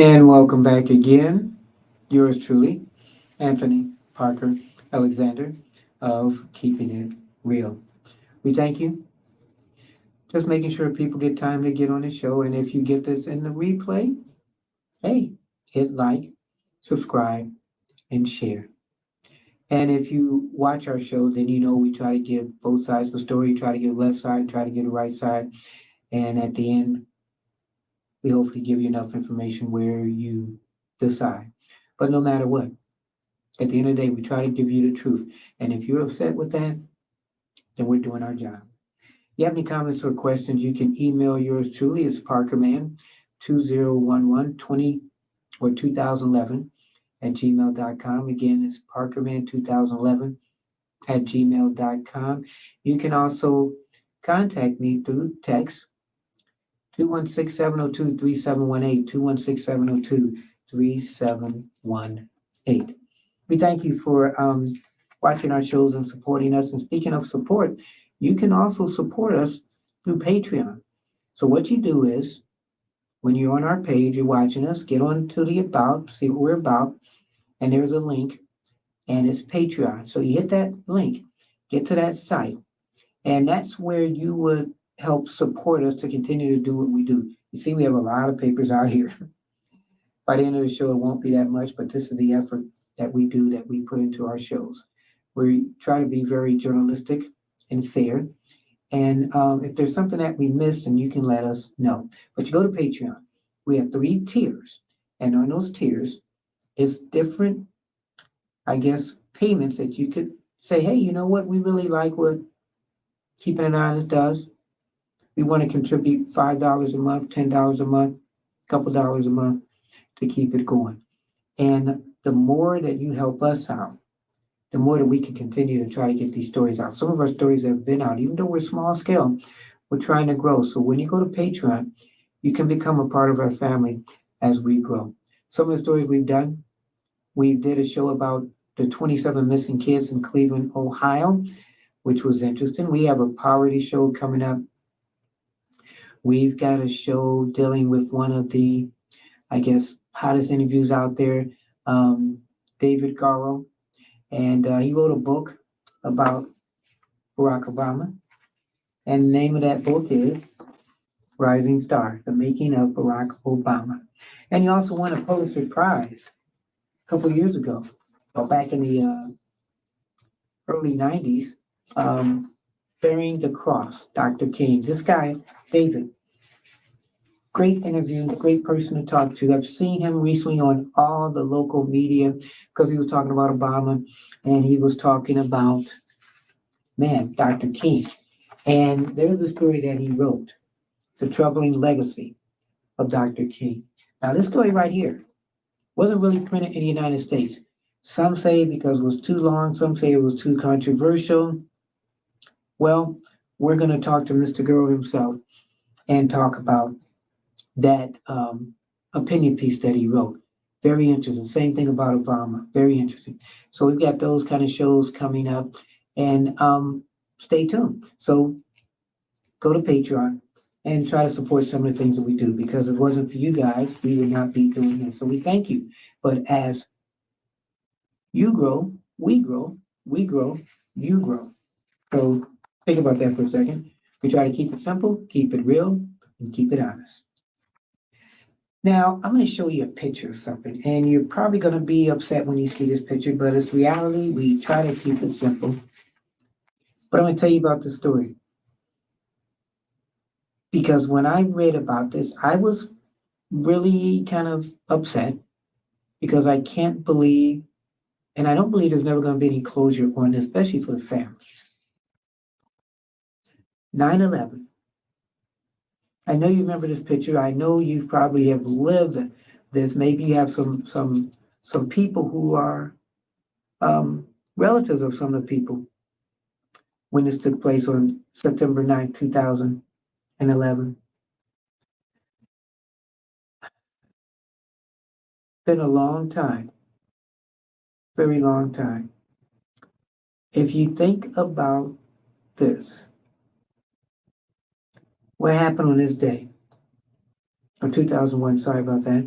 And welcome back again. Yours truly, Anthony Parker Alexander of Keeping It Real. We thank you. Just making sure people get time to get on the show. And if you get this in the replay, hey, hit like, subscribe, and share. And if you watch our show, then you know we try to give both sides of the story, try to give the left side, try to give the right side. And at the end, we hopefully give you enough information where you decide. But no matter what, at the end of the day, we try to give you the truth. And if you're upset with that, then we're doing our job. You have any comments or questions, you can email yours truly. It's parkerman201120 or 2011 at gmail.com. Again, it's parkerman2011 at gmail.com. You can also contact me through text 216-702-3718, 216-702-3718. We thank you for watching our shows and supporting us. And speaking of support, you can also support us through Patreon. So what you do is, when you're on our page, you're watching us, get on to the About, see what we're about, and there's a link, and it's Patreon. So you hit that link, get to that site, and that's where you would help support us to continue to do what we do. You see, we have a lot of papers out here. By the end of the show, it won't be that much, but this is the effort that we do, that we put into our shows. We try to be very journalistic and fair. And if there's something that we missed, then you can let us know. But you go to Patreon. We have 3 tiers. And on those tiers, it's different, I guess, payments that you could say, hey, you know what? We really like what Keeping It Honest does. We want to contribute $5 a month, $10 a month, a couple dollars a month to keep it going. And the more that you help us out, the more that we can continue to try to get these stories out. Some of our stories have been out, even though we're small scale, we're trying to grow. So when you go to Patreon, you can become a part of our family as we grow. Some of the stories we've done, we did a show about the 27 missing kids in Cleveland, Ohio, which was interesting. We have a poverty show coming up. We've got a show dealing with one of the, I guess, hottest interviews out there, David Garrow. And he wrote a book about Barack Obama. And the name of that book is Rising Star, The Making of Barack Obama. And he also won a Pulitzer Prize a couple of years ago, or back in the early 90s, Bearing the Cross, Dr. King. This guy, David, great interview, great person to talk to. I've seen him recently on all the local media because he was talking about Obama and he was talking about, man, Dr. King. And there's a story that he wrote. It's a troubling legacy of Dr. King. Now, this story right here wasn't really printed in the United States. Some say because it was too long, some say it was too controversial. Well, we're going to talk to Mr. Girl himself and talk about that opinion piece that he wrote. Very interesting. Same thing about Obama. Very interesting. So we've got those kind of shows coming up, and stay tuned. So go to Patreon and try to support some of the things that we do, because if it wasn't for you guys, we would not be doing this. So we thank you. But as you grow, we grow, we grow, you grow. So think about that for a second. We try to keep it simple, keep it real, and keep it honest. Now, I'm going to show you a picture of something, and you're probably going to be upset when you see this picture, but it's reality. We try to keep it simple. But I'm going to tell you about the story. Because when I read about this, I was really kind of upset because I can't believe, and I don't believe there's never going to be any closure on this, especially for the families. 9/11. I know you remember this picture. I know you probably have lived this. Maybe you have some people who are relatives of some of the people when this took place on September 9th, 2011. Been a long time, very long time. If you think about this, what happened on this day, or 2001, sorry about that.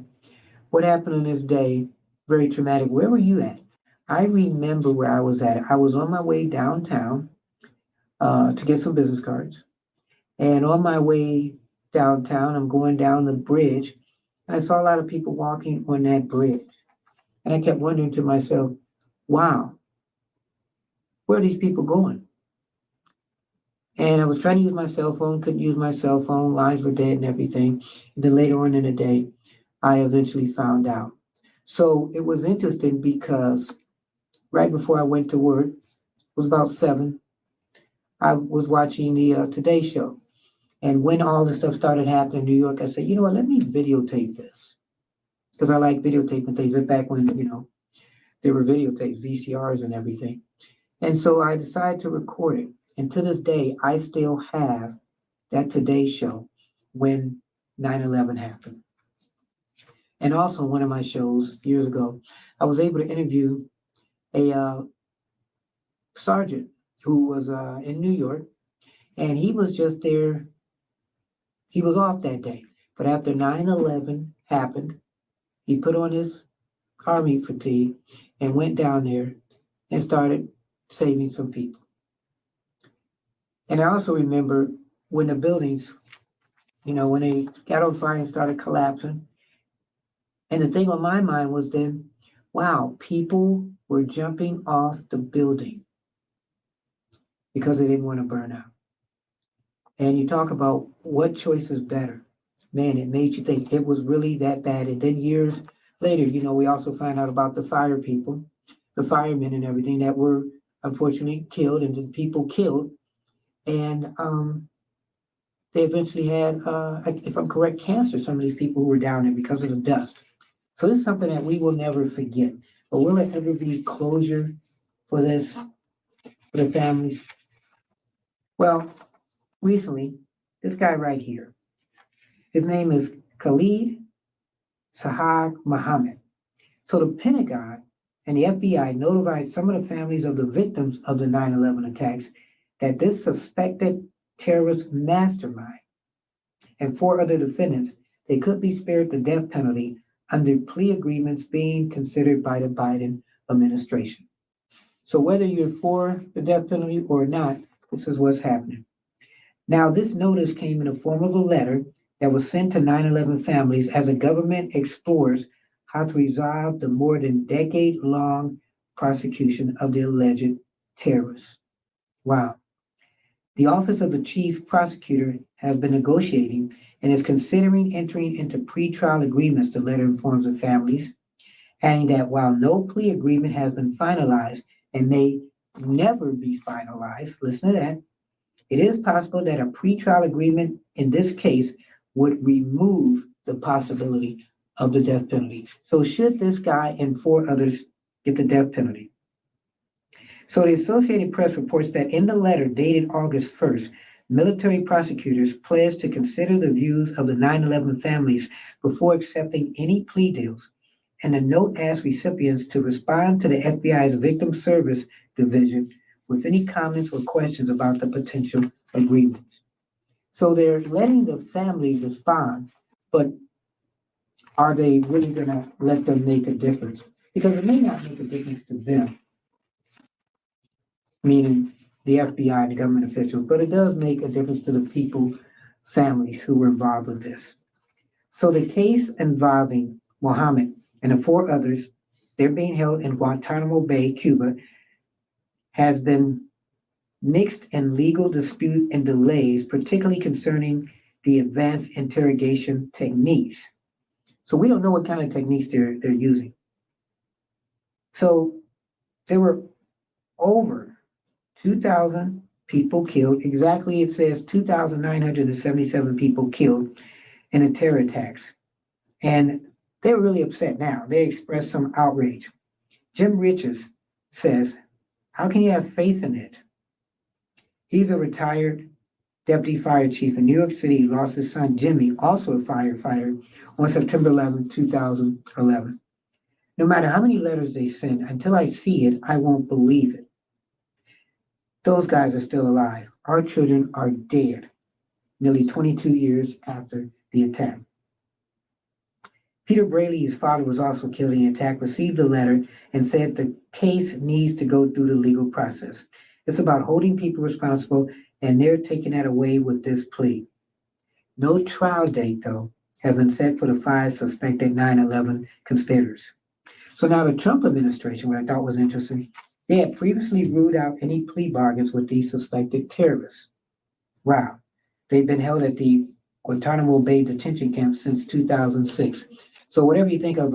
what happened on this day, very traumatic. Where were you at? I remember where I was at. I was on my way downtown to get some business cards. And on my way downtown, I'm going down the bridge, and I saw a lot of people walking on that bridge. And I kept wondering to myself, wow, where are these people going? And I was trying to use my cell phone, couldn't use my cell phone, lines were dead and everything. And then later on in the day, I eventually found out. So it was interesting because right before I went to work, it was about 7, I was watching the Today Show. And when all this stuff started happening in New York, I said, you know what, let me videotape this. Because I like videotaping things back when, there were videotapes, VCRs and everything. And so I decided to record it. And to this day, I still have that Today Show when 9/11 happened. And also one of my shows years ago, I was able to interview a sergeant who was in New York, and he was just there. He was off that day. But after 9/11 happened, he put on his army fatigue and went down there and started saving some people. And I also remember when the buildings, when they got on fire and started collapsing. And the thing on my mind was then, wow, people were jumping off the building because they didn't want to burn out. And you talk about what choice is better. Man, it made you think it was really that bad. And then years later, we also find out about the fire people, the firemen and everything that were unfortunately killed and then people killed. And they eventually had, if I'm correct, cancer, some of these people who were down there because of the dust. So this is something that we will never forget. But will there ever be closure for this, for the families? Well, recently, this guy right here, his name is Khalid Sahag Mohammed. So the Pentagon and the FBI notified some of the families of the victims of the 9/11 attacks that this suspected terrorist mastermind and 4 other defendants, they could be spared the death penalty under plea agreements being considered by the Biden administration. So whether you're for the death penalty or not, this is what's happening. Now, this notice came in the form of a letter that was sent to 9/11 families as the government explores how to resolve the more than decade-long prosecution of the alleged terrorists. Wow. The Office of the Chief Prosecutor has been negotiating and is considering entering into pretrial agreements, the letter informs the families, adding that while no plea agreement has been finalized and may never be finalized, listen to that, it is possible that a pretrial agreement in this case would remove the possibility of the death penalty. So should this guy and 4 others get the death penalty? So the Associated Press reports that in the letter dated August 1st, military prosecutors pledged to consider the views of the 9/11 families before accepting any plea deals. And the note asked recipients to respond to the FBI's Victim Service Division with any comments or questions about the potential agreements. So they're letting the family respond, but are they really going to let them make a difference? Because it may not make a difference to them, meaning the FBI and the government officials, but it does make a difference to the people, families who were involved with this. So the case involving Mohammed and the 4 others, they're being held in Guantanamo Bay, Cuba, has been mixed in legal dispute and delays, particularly concerning the advanced interrogation techniques. So we don't know what kind of techniques they're using. So there were over 2,000 people killed. Exactly, it says 2,977 people killed in the terror attacks. And they're really upset now. They expressed some outrage. Jim Riches says, how can you have faith in it? He's a retired deputy fire chief in New York City. He lost his son, Jimmy, also a firefighter, on September 11, 2011. No matter how many letters they send, until I see it, I won't believe it. Those guys are still alive. Our children are dead nearly 22 years after the attack. Peter Braley, his father, was also killed in the attack, received the letter and said the case needs to go through the legal process. It's about holding people responsible, and they're taking that away with this plea. No trial date, though, has been set for the 5 suspected 9/11 conspirators. So now the Trump administration, what I thought was interesting, they had previously ruled out any plea bargains with these suspected terrorists. Wow. They've been held at the Guantanamo Bay detention camp since 2006. So whatever you think of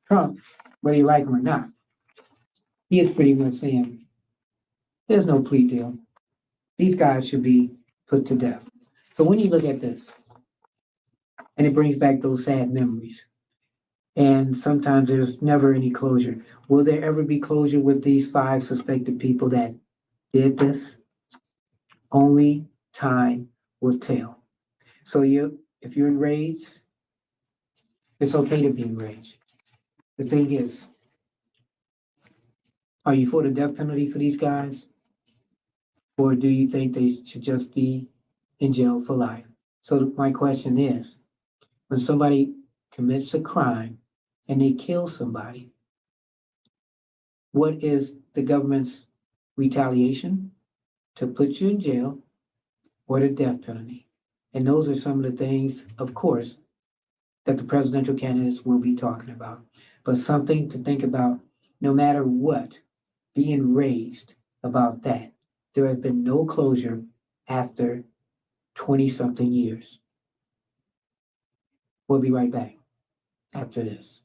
Trump, whether you like him or not, he is pretty much saying there's no plea deal. These guys should be put to death. So when you look at this, and it brings back those sad memories, and sometimes there's never any closure. Will there ever be closure with these 5 suspected people that did this? Only time will tell. So if you're enraged, it's okay to be enraged. The thing is, are you for the death penalty for these guys? Or do you think they should just be in jail for life? So my question is, when somebody commits a crime and they kill somebody, what is the government's retaliation? To put you in jail or the death penalty. And those are some of the things, of course, that the presidential candidates will be talking about. But something to think about, no matter what, be enraged about that. There has been no closure after 20-something years. We'll be right back after this.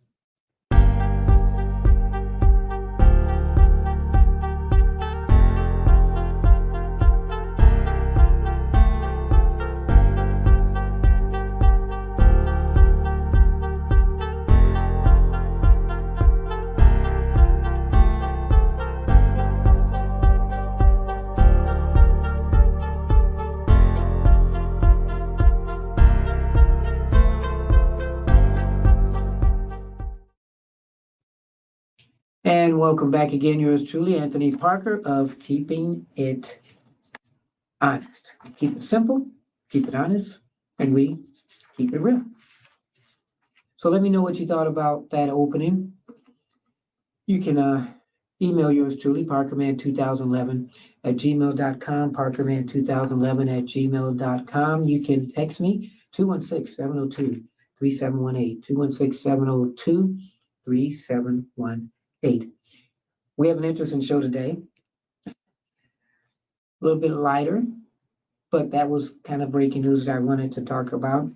And welcome back again, yours truly, Anthony Parker of Keeping It Honest. Keep it simple, keep it honest, and we keep it real. So let me know what you thought about that opening. You can email yours truly, parkerman2011 at gmail.com, parkerman2011 at gmail.com. You can text me, 216-702-3718, 216-702-3718. We have an interesting show today. A little bit lighter, but that was kind of breaking news that I wanted to talk about.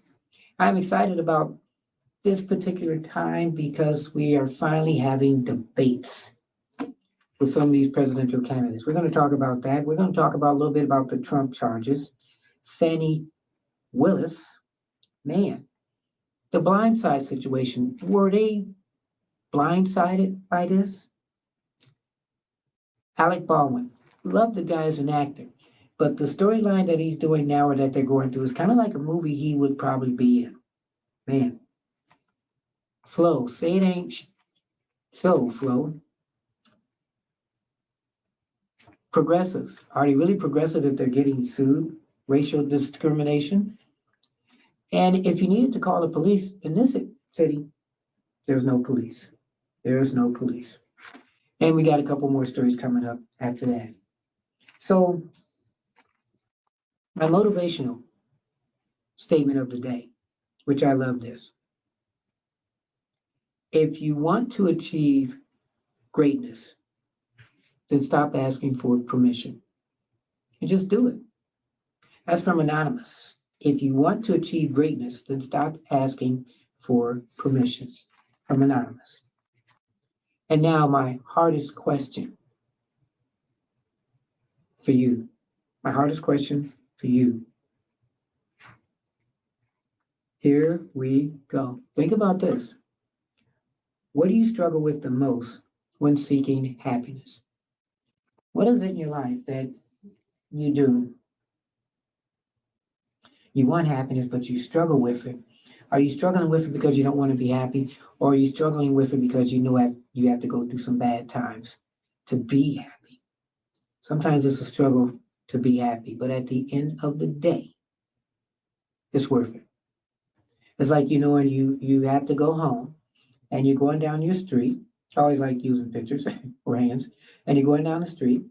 I'm excited about this particular time because we are finally having debates with some of these presidential candidates. We're going to talk about that. We're going to talk about a little bit about the Trump charges. Fannie Willis, man, the blindside situation. Were they blindsided by this? Alec Baldwin, love the guy as an actor, but the storyline that he's doing now or that they're going through is kind of like a movie he would probably be in. Man. Flo, say it ain't so, Flo. Progressive. Are they really progressive if they're getting sued? Racial discrimination? And if you needed to call the police in this city, there's no police. There's no police. And we got a couple more stories coming up after that. So, my motivational statement of the day, which I love this. If you want to achieve greatness, then stop asking for permission and just do it. That's from Anonymous. If you want to achieve greatness, then stop asking for permission. From Anonymous. And now my hardest question for you. My hardest question for you. Here we go. Think about this. What do you struggle with the most when seeking happiness? What is it in your life that you do? You want happiness, but you struggle with it. Are you struggling with it because you don't want to be happy? Or are you struggling with it because you know you have to go through some bad times to be happy? Sometimes it's a struggle to be happy, but at the end of the day, it's worth it. It's like, and you have to go home and you're going down your street. I always like using pictures or hands. And you're going down the street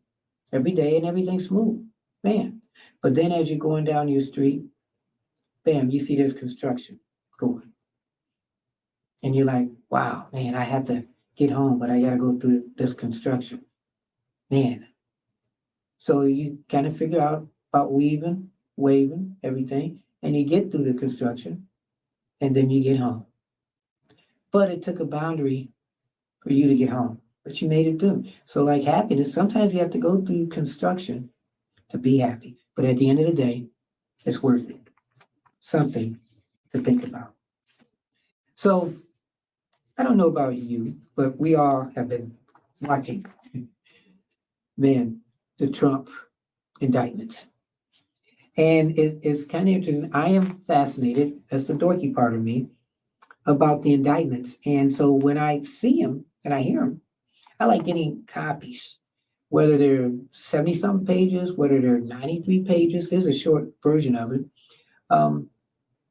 every day and everything's smooth. Man. But then as you're going down your street, bam, you see there's construction going. And you're like, wow, man, I have to get home, but I got to go through this construction. Man. So you kind of figure out about weaving, waving, everything, and you get through the construction and then you get home. But it took a boundary for you to get home, but you made it through. So, like happiness, sometimes you have to go through construction to be happy. But at the end of the day, it's worth it. Something to think about. So, I don't know about you, but we all have been watching, man, the Trump indictments. And it is kind of interesting. I am fascinated, that's the dorky part of me, about the indictments. And so when I see them and I hear them, I like getting copies, whether they're 70 something pages, whether they're 93 pages. There's a short version of it.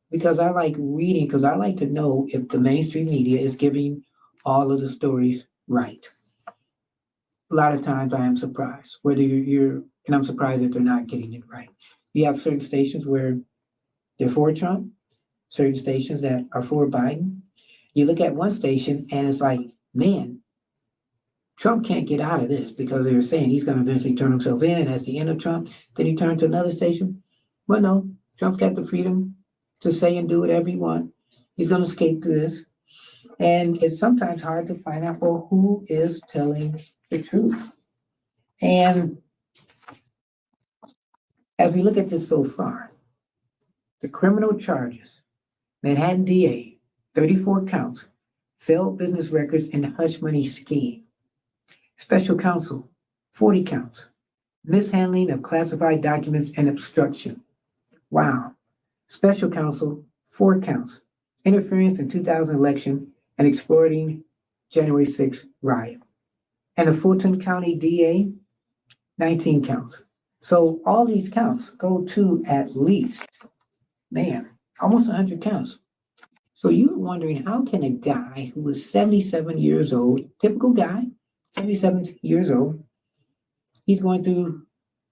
Because I like reading, because I like to know if the mainstream media is giving all of the stories right. A lot of times I am surprised, whether and I'm surprised that they're not getting it right. You have certain stations where they're for Trump, certain stations that are for Biden. You look at one station and it's like, man, Trump can't get out of this because they're saying he's going to eventually turn himself in and that's the end of Trump. Then he turned to another station. Well, no, Trump's got the freedom to say and do whatever he wants. He's going to escape through this. And it's sometimes hard to find out, well, who is telling the truth. And as we look at this so far, the criminal charges, Manhattan DA, 34 counts, failed business records and hush money scheme. Special counsel, 40 counts, mishandling of classified documents and obstruction. Wow. Special counsel, 4 counts, interference in 2000 election and exploiting January 6th riot. And the Fulton County DA, 19 counts. So all these counts go to at least, man, almost 100 counts. So you're wondering, how can a guy who was 77 years old, typical guy, 77 years old, he's going through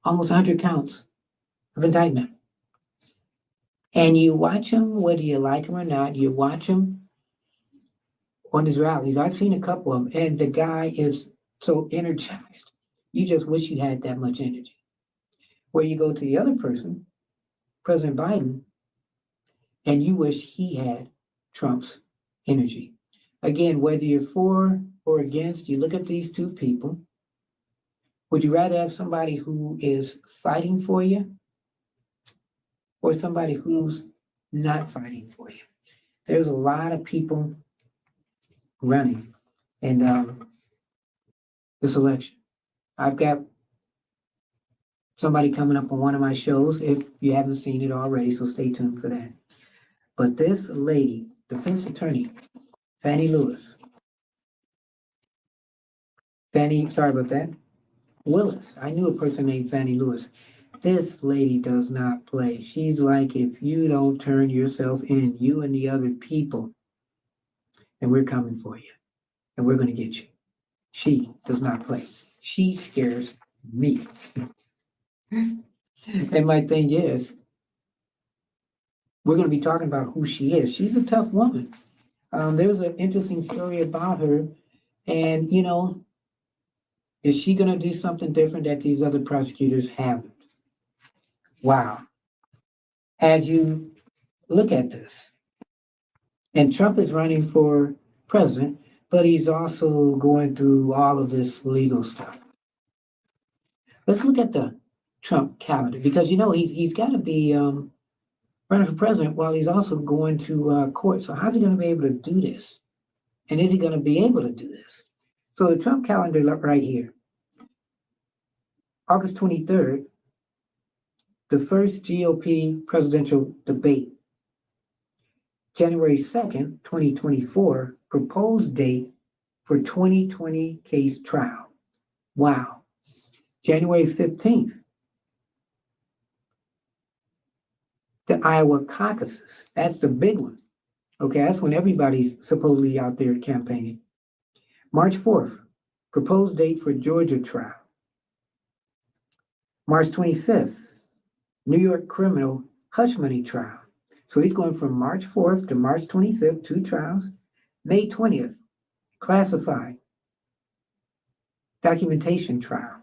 almost 100 counts of indictment. And you watch him, whether you like him or not, you watch him on his rallies. I've seen a couple of them, and the guy is so energized. You just wish you had that much energy. Where you go to the other person, President Biden, and you wish he had Trump's energy. Again, whether you're for or against, you look at these two people. Would you rather have somebody who is fighting for you or somebody who's not fighting for you? There's a lot of people running in this election. I've got somebody coming up on one of my shows if you haven't seen it already, so stay tuned for that. But this lady, defense attorney, Fannie Lewis, sorry about that, Willis. I knew a person named Fannie Lewis. This lady does not play. She's like, if you don't turn yourself in, you and the other people, and we're coming for you, and we're going to get you. She does not play. She scares me. And my thing is, we're going to be talking about who she is. She's a tough woman. There was an interesting story about her, and is she going to do something different that these other prosecutors haven't? Wow. As you look at this, and Trump is running for president, but he's also going through all of this legal stuff. Let's look at the Trump calendar, because he's got to be running for president while he's also going to court. So how's he going to be able to do this? And is he going to be able to do this? So the Trump calendar right here. August 23rd, the first GOP presidential debate. January 2nd, 2024, proposed date for 2020 case trial. Wow. January 15th, the Iowa caucuses. That's the big one. Okay, that's when everybody's supposedly out there campaigning. March 4th, proposed date for Georgia trial. March 25th, New York criminal hush money trial. So he's going from March 4th to March 25th, 2 trials. May 20th, classified documentation trial.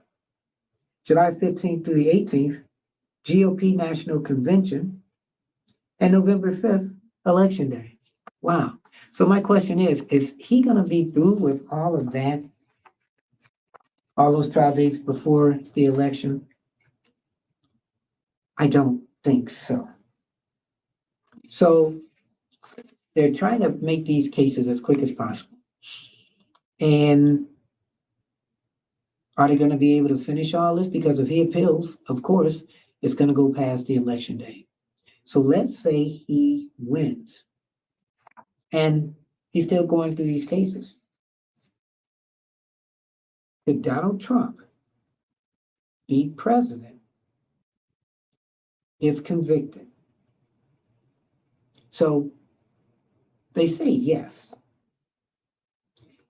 July 15th through the 18th, GOP National Convention. And November 5th, Election Day. Wow. So my question is he going to be through with all of that, all those trial dates before the election? I don't think so. So they're trying to make these cases as quick as possible. And are they going to be able to finish all this? Because if he appeals, of course, it's going to go past the election day. So let's say he wins and he's still going through these cases. Could Donald Trump be president if convicted? So they say yes.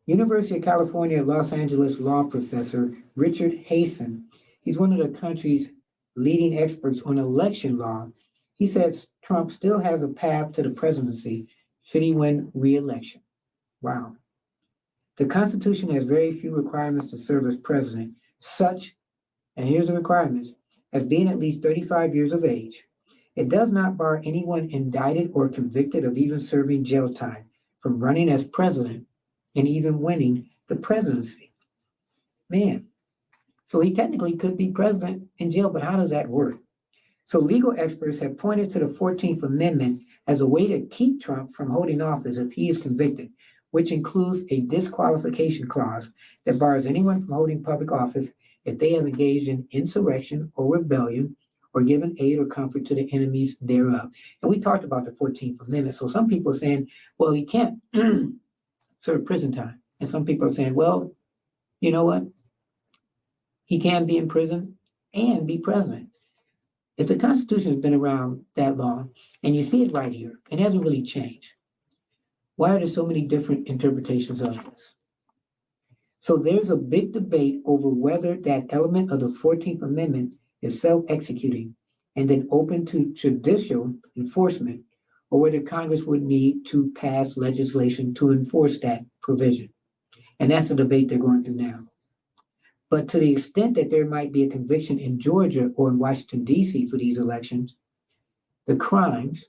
University of California, Los Angeles law professor Richard Hasen, he's one of the country's leading experts on election law. He says Trump still has a path to the presidency should he win re-election. Wow. The Constitution has very few requirements to serve as president, such, and here's the requirements, as being at least 35 years of age. It does not bar anyone indicted or convicted of even serving jail time from running as president and even winning the presidency. Man, so he technically could be president in jail, but how does that work? So legal experts have pointed to the 14th Amendment as a way to keep Trump from holding office if he is convicted, which includes a disqualification clause that bars anyone from holding public office if they have engaged in insurrection or rebellion or given aid or comfort to the enemies thereof. And we talked about the 14th Amendment. So some people are saying, well, he can't serve prison time. And some people are saying, well, you know what? He can be in prison and be president. If the Constitution has been around that long, and you see it right here, it hasn't really changed, why are there so many different interpretations of this? So there's a big debate over whether that element of the 14th Amendment is self-executing and then open to judicial enforcement, or whether Congress would need to pass legislation to enforce that provision. And that's the debate they're going through now. But to the extent that there might be a conviction in Georgia or in Washington, D.C. for these elections, the crimes,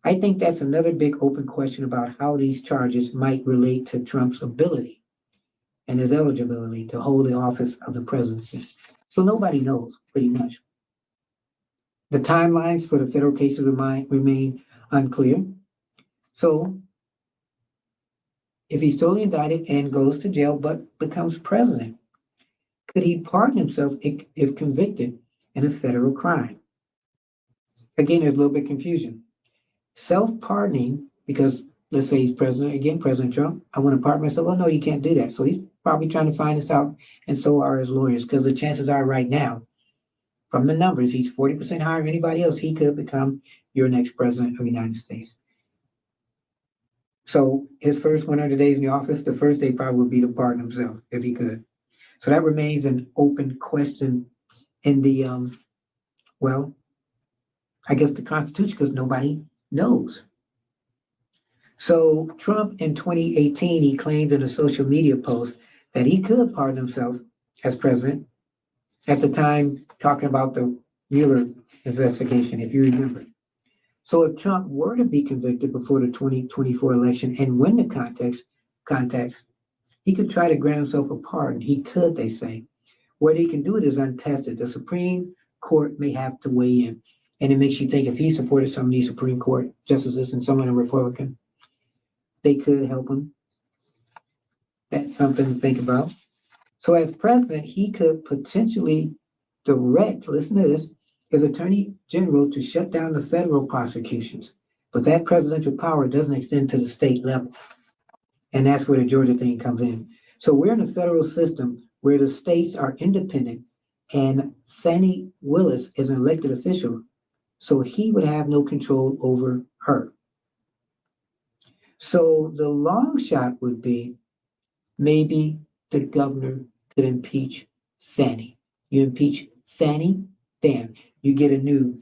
I think that's another big open question about how these charges might relate to Trump's ability and his eligibility to hold the office of the presidency. So nobody knows, pretty much. The timelines for the federal cases remain unclear. So if he's totally indicted and goes to jail but becomes president, could he pardon himself if convicted in a federal crime? Again, there's a little bit of confusion. Self-pardoning, because let's say he's president, again, President Trump, I want to pardon myself. Oh, no, you can't do that. So he's probably trying to find this out, and so are his lawyers, because the chances are right now, from the numbers, he's 40% higher than anybody else. He could become your next president of the United States. So his first 100 days in the office, the first day probably would be to pardon himself, if he could. So that remains an open question in the, well, I guess the Constitution, because nobody knows. So Trump in 2018, he claimed in a social media post that he could pardon himself as president at the time talking about the Mueller investigation, if you remember. So if Trump were to be convicted before the 2024 election and win the contest, he could try to grant himself a pardon. He could, they say. Whether he can do it is untested. The Supreme Court may have to weigh in. And it makes you think if he supported some of these Supreme Court justices and some of the Republican, they could help him. That's something to think about. So as president, he could potentially direct, listen to this, his attorney general to shut down the federal prosecutions. But that presidential power doesn't extend to the state level. And that's where the Georgia thing comes in. So we're in a federal system where the states are independent and Fannie Willis is an elected official, so he would have no control over her. So the long shot would be maybe the governor could impeach Fannie. You impeach Fannie, bam, you get a new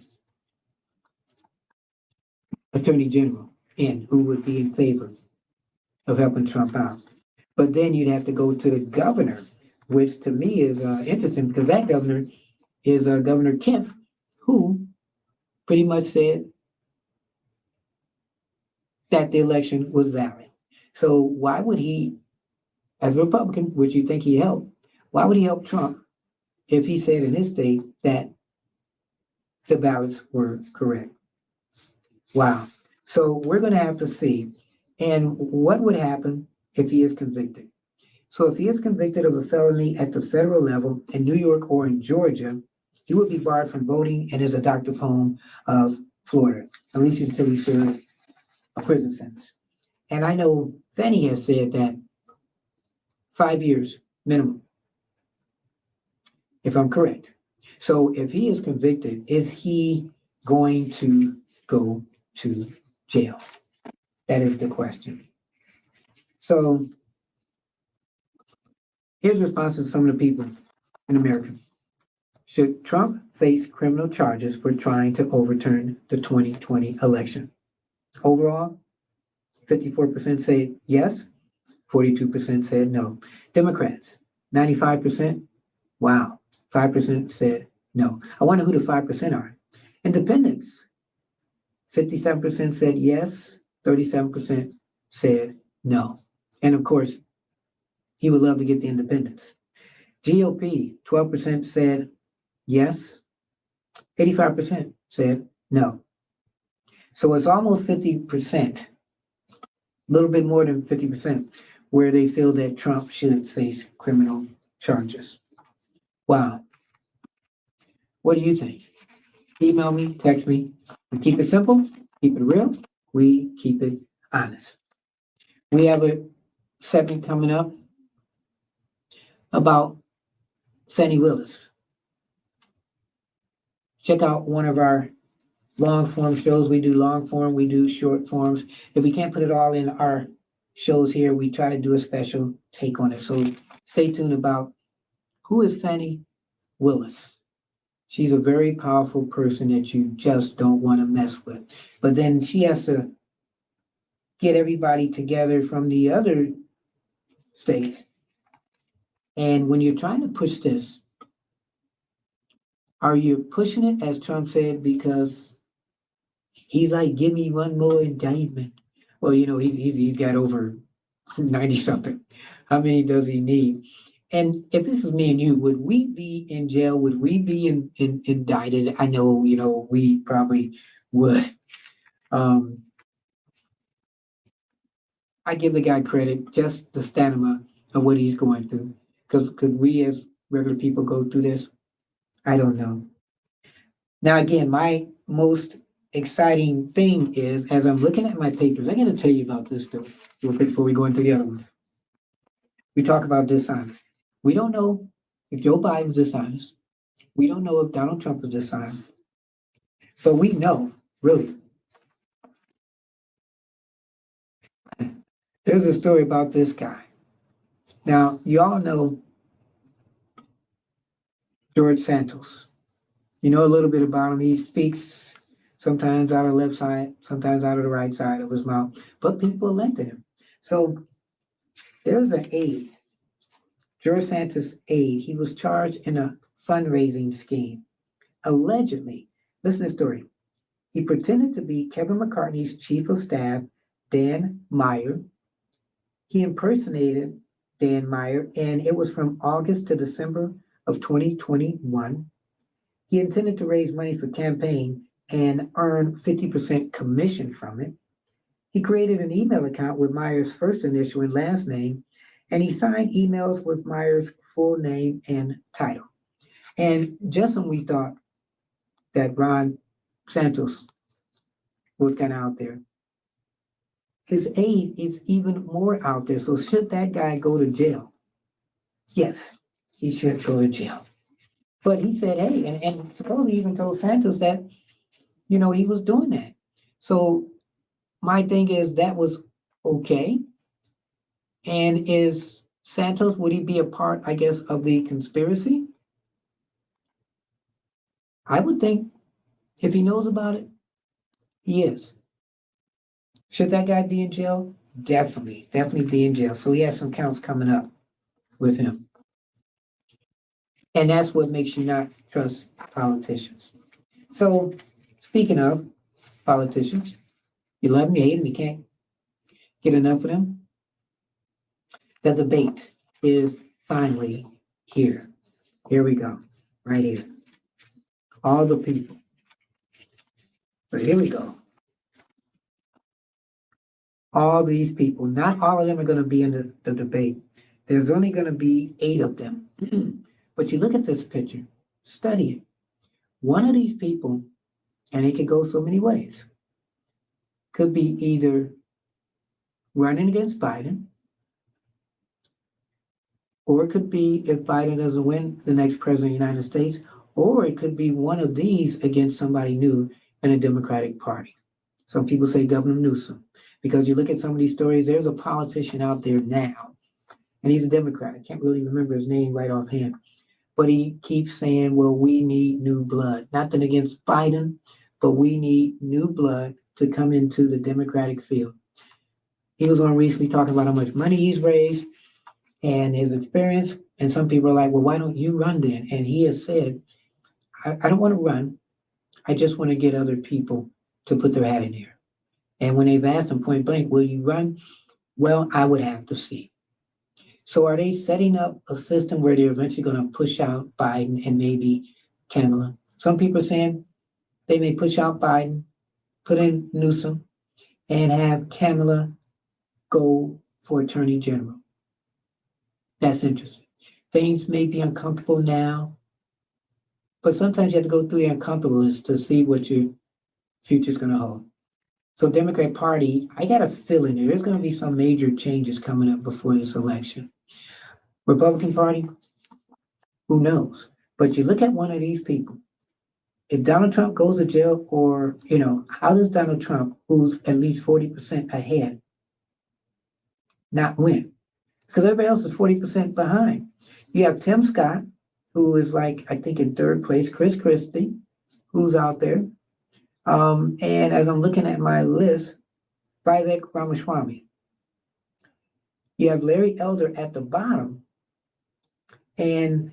attorney general in who would be in favor of helping Trump out. But then you'd have to go to the governor, which to me is interesting because that governor is Governor Kemp, who pretty much said that the election was valid. So why would he, as a Republican, which you think he helped, why would he help Trump if he said in his state that the ballots were correct? Wow. So we're going to have to see. And what would happen if he is convicted? So if he is convicted of a felony at the federal level in New York or in Georgia, he would be barred from voting in his adoptive home of Florida, at least until he served a prison sentence. And I know Fannie has said that 5 years minimum, if I'm correct. So if he is convicted, is he going to go to jail? That is the question. So here's responses to some of the people in America. Should Trump face criminal charges for trying to overturn the 2020 election? Overall, 54% said yes, 42% said no. Democrats, 95%, wow, 5% said no. I wonder who the 5% are. Independents, 57% said yes, 37% said no. And of course, he would love to get the independents. GOP, 12% said yes, 85% said no. So it's almost 50%, a little bit more than 50%, where they feel that Trump should face criminal charges. Wow. What do you think? Email me, text me. We keep it simple, keep it real, we keep it honest. We have a segment coming up about Fannie Willis. Check out one of our long form shows. We do long form, we do short forms. If we can't put it all in our shows here, we try to do a special take on it. So stay tuned about who is Fannie Willis. She's a very powerful person that you just don't want to mess with. But then she has to get everybody together from the other states. And when you're trying to push this, are you pushing it, as Trump said, because he's like, give me one more indictment? Well, you know, he's got over 90 something. How many does he need? And if this is me and you, would we be in jail? Would we be indicted? I know, you know, we probably would. I give the guy credit, just the stamina of what he's going through. Because could we as regular people go through this? I don't know. Now, again, my most exciting thing is, as I'm looking at my papers, I'm going to tell you about this though, real quick before we go into the other ones. We talk about dishonest. We don't know if Joe Biden's dishonest. We don't know if Donald Trump is dishonest. But we know, really. There's a story about this guy. Now, you all know George Santos. You know a little bit about him. He speaks sometimes out of the left side, sometimes out of the right side of his mouth, but people elected him. So there's an aide, George Santos' aide. He was charged in a fundraising scheme. Allegedly, listen to the story. He pretended to be Kevin McCarthy's chief of staff, Dan Meyer. He impersonated Dan Meyer, and it was from August to December of 2021. He intended to raise money for campaign and earn 50% commission from it. He created an email account with Meyer's first initial and last name, and he signed emails with Meyer's full name and title. And just when we thought that Ron Santos was kind of out there, his aide is even more out there. So should that guy go to jail? Yes, he should go to jail. But he said, hey, and supposedly even told Santos that, you know, he was doing that. So my thing is that was Okay. And is Santos, would he be a part, I guess, of the conspiracy? I would think if he knows about it, he is. Should that guy be in jail? Definitely, definitely be in jail. So he has some counts coming up with him. And that's what makes you not trust politicians. So speaking of politicians, you love them, you hate them, you can't get enough of them. The debate is finally here. Here we go, right here. All the people. But here we go. All these people, not all of them are going to be in the debate. There's only going to be 8 of them. But you look at this picture, study it. One of these people, and it could go so many ways, could be either running against Biden, or it could be if Biden doesn't win the next president of the United States, or it could be one of these against somebody new in the Democratic Party. Some people say Governor Newsom, because you look at some of these stories, there's a politician out there now, and he's a Democrat. I can't really remember his name right offhand, but he keeps saying, well, we need new blood. Nothing against Biden, but we need new blood to come into the Democratic field. He was on recently talking about how much money he's raised and his experience. And some people are like, well, why don't you run then? And he has said, I don't want to run. I just want to get other people to put their hat in there. And when they've asked him point blank, will you run? Well, I would have to see. So are they setting up a system where they're eventually going to push out Biden and maybe Kamala? Some people are saying they may push out Biden, put in Newsom, and have Kamala go for Attorney General. That's interesting. Things may be uncomfortable now, but sometimes you have to go through the uncomfortableness to see what your future's going to hold. So Democrat Party, I got a feeling there's going to be some major changes coming up before this election. Republican Party, who knows? But you look at one of these people. If Donald Trump goes to jail, or, how does Donald Trump, who's at least 40% ahead, not win? Because everybody else is 40% behind. You have Tim Scott, who is like, I think, in 3rd place, Chris Christie, who's out there. And as I'm looking at my list, Vivek Ramaswamy. You have Larry Elder at the bottom, and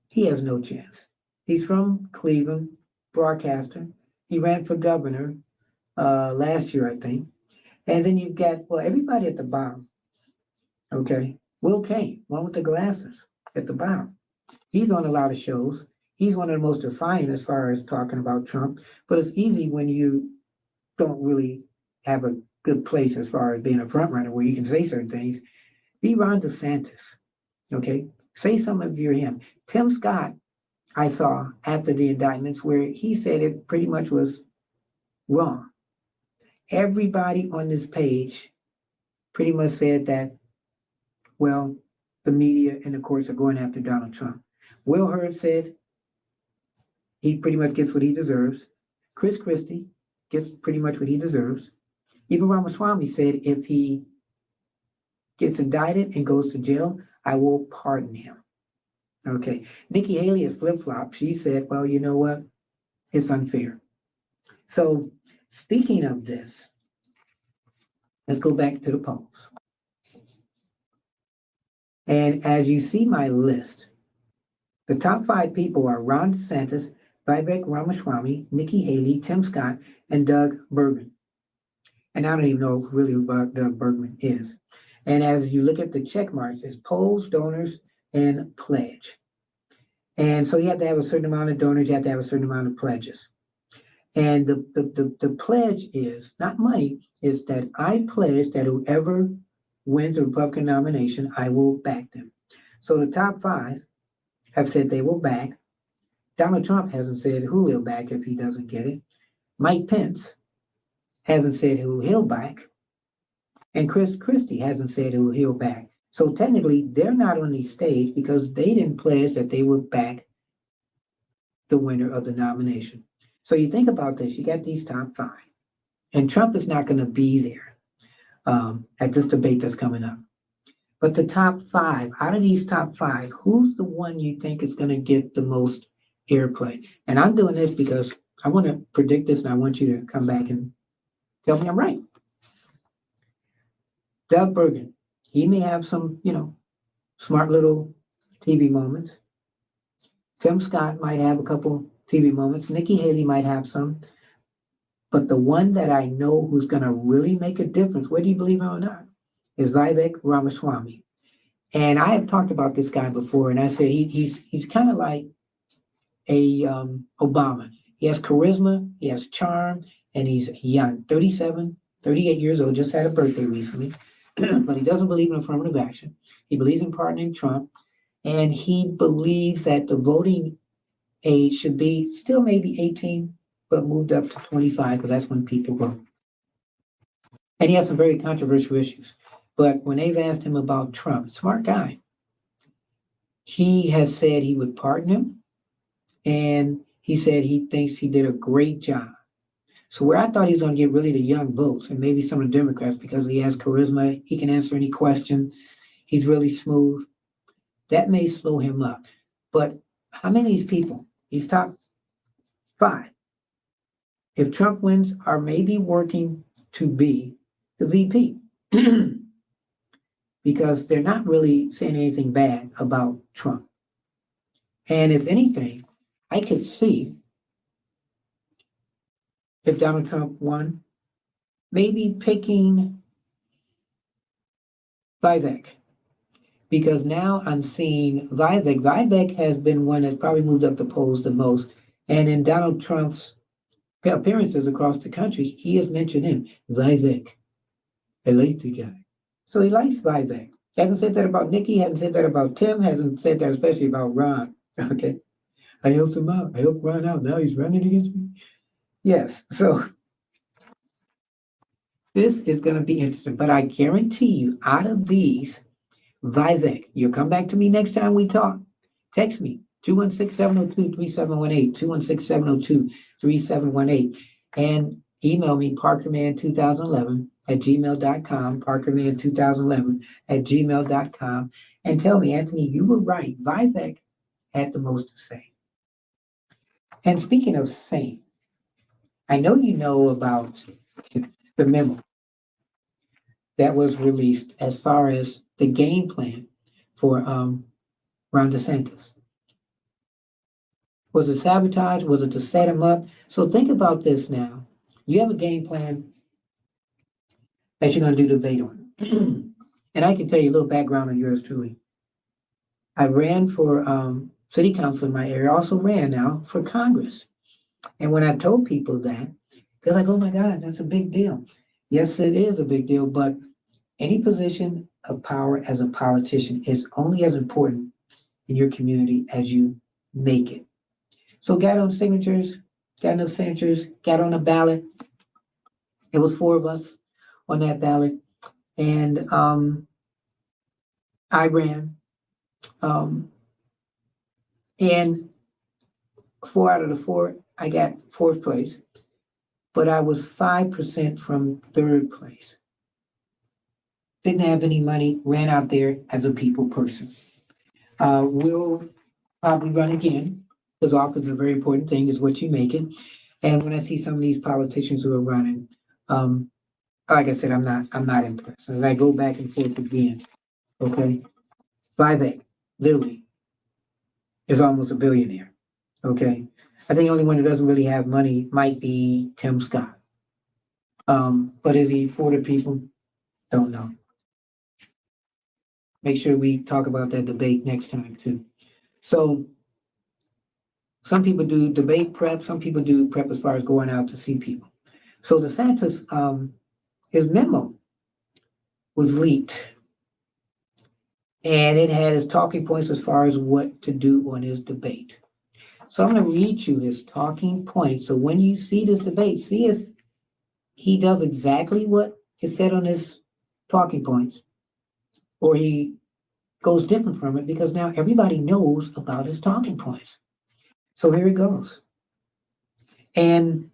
he has no chance. He's from Cleveland, broadcaster. He ran for governor last year, I think. And then you've got, everybody at the bottom. Okay. Will Kane, one with the glasses at the bottom. He's on a lot of shows. He's one of the most defiant as far as talking about Trump. But it's easy when you don't really have a good place as far as being a front runner where you can say certain things. Be Ron DeSantis. Okay. Say something if you're him. Tim Scott, I saw after the indictments where he said it pretty much was wrong. Everybody on this page pretty much said that, well, the media and the courts are going after Donald Trump. Will Hurd said he pretty much gets what he deserves. Chris Christie gets pretty much what he deserves. Even Ramaswamy said if he gets indicted and goes to jail, I will pardon him. Okay. Nikki Haley is flip-flop. She said, well, you know what? It's unfair. So speaking of this, let's go back to the polls. And as you see my list, the top 5 people are Ron DeSantis, Vivek Ramaswamy, Nikki Haley, Tim Scott, and Doug Bergman. And I don't even know really who Doug Bergman is. And as you look at the check marks, it's polls, donors, and pledge. And so you have to have a certain amount of donors, you have to have a certain amount of pledges. And the pledge is not money, is that I pledge that whoever wins a Republican nomination, I will back them. So the top 5 have said they will back. Donald Trump hasn't said who he'll back if he doesn't get it. Mike Pence hasn't said who he'll back. And Chris Christie hasn't said who he'll back. So technically, they're not on the stage because they didn't pledge that they would back the winner of the nomination. So you think about this, you got these top 5. And Trump is not going to be there. at this debate that's coming up. But the top five, out of these top five, who's the one you think is going to get the most airplay? And I'm doing this because I want to predict this and I want you to come back and tell me I'm right. Doug Bergen, he may have some, smart little TV moments. Tim Scott might have a couple TV moments. Nikki Haley might have some. But the one that I know who's going to really make a difference, whether you believe it or not, is Vivek Ramaswamy. And I have talked about this guy before, and I said he's kind of like a Obama. He has charisma, he has charm, and he's young, 37, 38 years old, just had a birthday recently. But he doesn't believe in affirmative action. He believes in pardoning Trump, and he believes that the voting age should be still maybe 18, but moved up to 25 because that's when people vote. And he has some very controversial issues. But when they've asked him about Trump, smart guy, he has said he would pardon him. And he said he thinks he did a great job. So where I thought he was going to get really the young votes and maybe some of the Democrats because he has charisma, he can answer any question, he's really smooth, that may slow him up. But how many of these people, these top five, if Trump wins, are maybe working to be the VP? Because they're not really saying anything bad about Trump. And if anything, I could see if Donald Trump won, maybe picking Vivek. Because now I'm seeing Vivek. Vivek has been one that's probably moved up the polls the most. And in Donald Trump's appearances across the country, he has mentioned him. Vivek, I like the guy. So he likes Vivek. He hasn't said that about Nikki, hasn't said that about Tim, hasn't said that especially about Ron. Okay. I helped him out. I helped Ron out. Now he's running against me. Yes. So this is going to be interesting. But I guarantee you, out of these, Vivek, you'll come back to me next time we talk. Text me, 216-702-3718, 216-702-3718, and email me, parkerman2011@gmail.com, parkerman2011@gmail.com, and tell me, Anthony, you were right. Vivek had the most to say. And speaking of saying, I know you know about the memo that was released as far as the game plan for Ron DeSantis. Was it sabotage? Was it to set him up? So think about this now. You have a game plan that you're going to do debate on. And I can tell you a little background on yours truly. I ran for city council in my area, also ran now for Congress. And when I told people that, they're like, oh my God, that's a big deal. Yes, it is a big deal, but any position of power as a politician is only as important in your community as you make it. So got enough signatures, got on the ballot. It was 4 of us on that ballot. And I ran. And 4 out of the 4, I got 4th place. But I was 5% from 3rd place. Didn't have any money, ran out there as a people person. Will probably run again, because office is a very important thing, is what you make it. And when I see some of these politicians who are running, like I said, I'm not impressed. As I go back and forth again, okay, Vivek, literally, is almost a billionaire. Okay, I think the only one who doesn't really have money might be Tim Scott. But is he for the people? Don't know. Make sure we talk about that debate next time too. So some people do debate prep, some people do prep as far as going out to see people. So DeSantis, his memo was leaked. And it had his talking points as far as what to do on his debate. So I'm going to read you his talking points. So when you see this debate, see if he does exactly what is said on his talking points, or he goes different from it, because now everybody knows about his talking points. So here it goes. And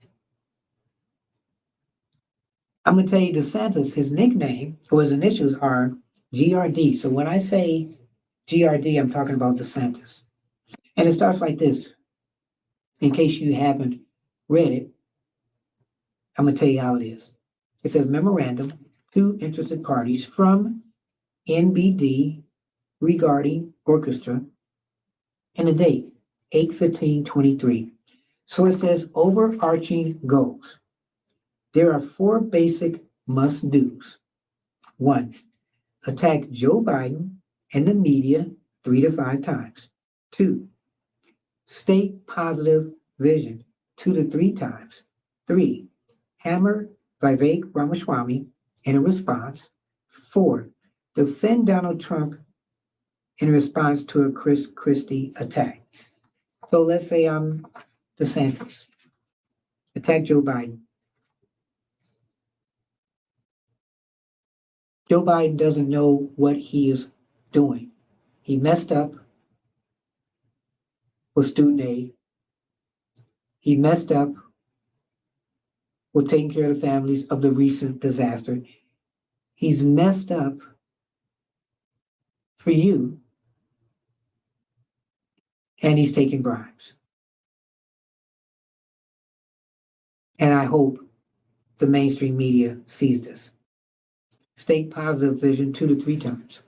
I'm gonna tell you DeSantis, his nickname or his initials are GRD. So when I say GRD, I'm talking about DeSantis. And it starts like this. In case you haven't read it, I'm gonna tell you how it is. It says memorandum to interested parties from NBD regarding orchestra and the date, 8/15/23. So it says overarching goals. There are four basic must-dos. One, attack Joe Biden and the media 3 to 5 times. Two, state positive vision 2 to 3 times. Three, hammer Vivek Ramaswamy in a response. Four, defend Donald Trump in response to a Chris Christie attack. So let's say I'm DeSantis. Attack Joe Biden. Joe Biden doesn't know what he is doing. He messed up with student aid. He messed up with taking care of the families of the recent disaster. He's messed up for you, and he's taking bribes. And I hope the mainstream media sees this. State positive vision 2 to 3 times.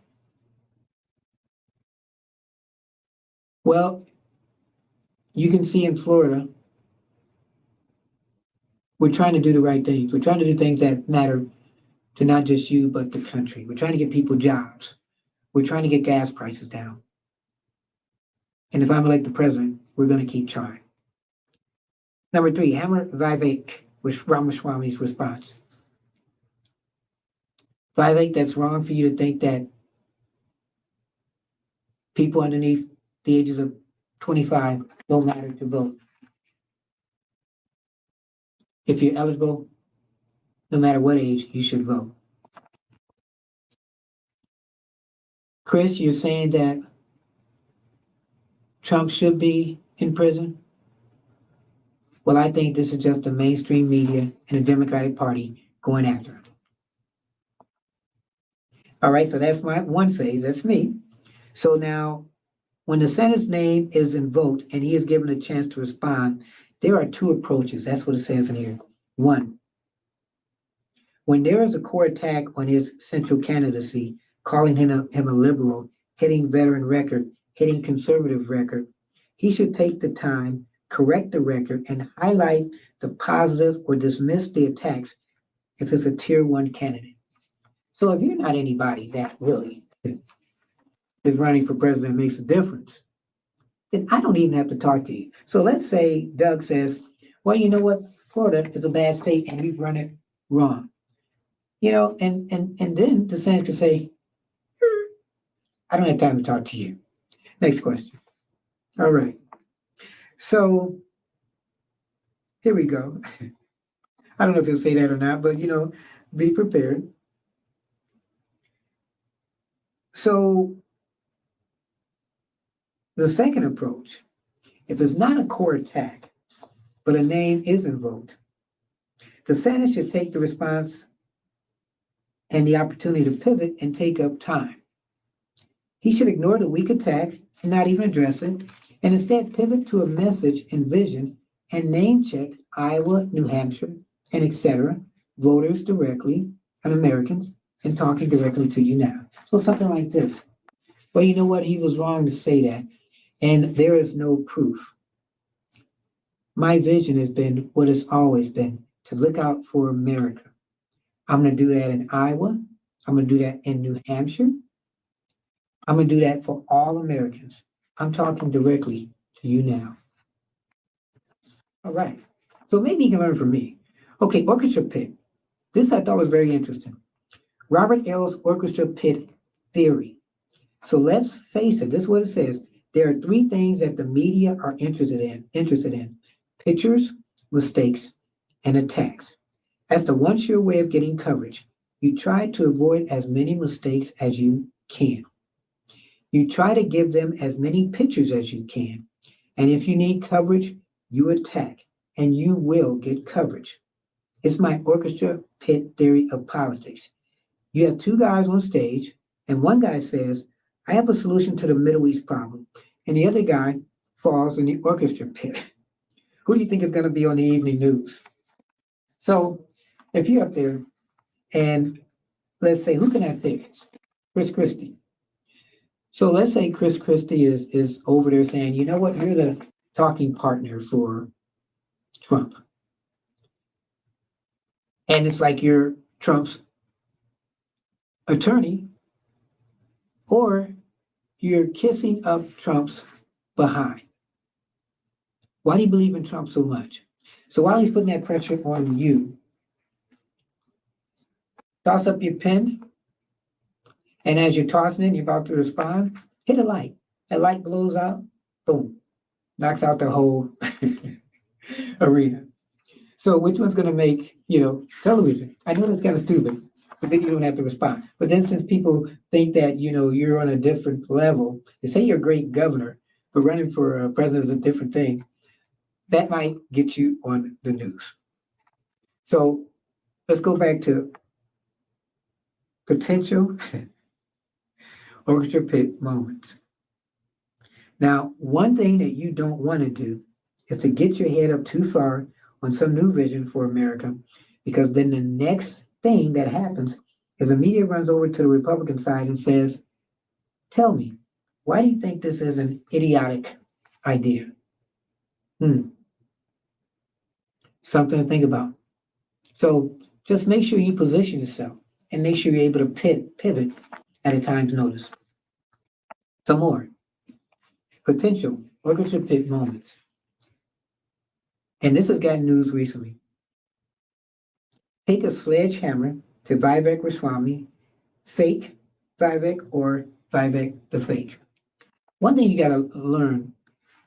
Well, you can see in Florida, we're trying to do the right things. We're trying to do things that matter to not just you, but the country. We're trying to get people jobs. We're trying to get gas prices down. And if I'm elected president, we're going to keep trying. Number three, hammer Vivek with Ramaswamy's response. Vivek, that's wrong for you to think that people underneath the ages of 25 don't matter to vote. If you're eligible, no matter what age, you should vote. Chris, you're saying that Trump should be in prison? Well, I think this is just the mainstream media and the Democratic Party going after him. All right, so that's my one phase. That's me. So now, when the Senate's name is invoked and he is given a chance to respond, there are two approaches. That's what it says in here. One, when there is a court attack on his central candidacy, calling him a liberal, hitting veteran record, hitting conservative record, he should take the time, correct the record, and highlight the positive or dismiss the attacks if it's a tier one candidate. So if you're not anybody that really is running for president makes a difference, then I don't even have to talk to you. So let's say Doug says, well, you know what? Florida is a bad state and we've run it wrong. You know, and then the Senate could say, I don't have time to talk to you. Next question. All right. So here we go. I don't know if he'll say that or not, but you know, be prepared. So the second approach, if it's not a core attack, but a name is invoked, the Senate should take the response and the opportunity to pivot and take up time. He should ignore the weak attack and not even address it, and instead pivot to a message and vision and name check Iowa, New Hampshire, and etc. voters directly and Americans and talking directly to you now. So something like this. Well, you know what? He was wrong to say that, and there is no proof. My vision has been what it's always been, to look out for America. I'm going to do that in Iowa. I'm going to do that in New Hampshire. I'm going to do that for all Americans. I'm talking directly to you now. All right. So maybe you can learn from me. Okay, orchestra pit. This I thought was very interesting. Robert L's orchestra pit theory. So let's face it, this is what it says. There are three things that the media are interested in. Pictures, mistakes, and attacks. That's the one sure way of getting coverage. You try to avoid as many mistakes as you can. You try to give them as many pictures as you can. And if you need coverage, you attack, and you will get coverage. It's my orchestra pit theory of politics. You have two guys on stage, and one guy says, I have a solution to the Middle East problem. And the other guy falls in the orchestra pit. Who do you think is going to be on the evening news? So if you're up there and let's say, who can I pick? Chris Christie. So let's say Chris Christie is over there saying, you know what, you're the talking partner for Trump. And it's like you're Trump's attorney, or you're kissing up Trump's behind. Why do you believe in Trump so much? So while he's putting that pressure on you, toss up your pen, and as you're tossing it, you're about to respond, hit a light. That light blows out, boom, knocks out the whole arena. So which one's going to make, television? I know that's kind of stupid, but then you don't have to respond. But then since people think that, you're on a different level, they say you're a great governor, but running for president is a different thing, that might get you on the news. So let's go back to potential orchestra pit moments. Now, one thing that you don't want to do is to get your head up too far on some new vision for America, because then the next thing that happens is the media runs over to the Republican side and says, tell me, why do you think this is an idiotic idea? Something to think about. So just make sure you position yourself and make sure you're able to pivot at a time's notice. Some more potential orchestra pit moments. And this has gotten news recently. Take a sledgehammer to Vivek Ramaswamy, fake Vivek or Vivek the fake. One thing you got to learn,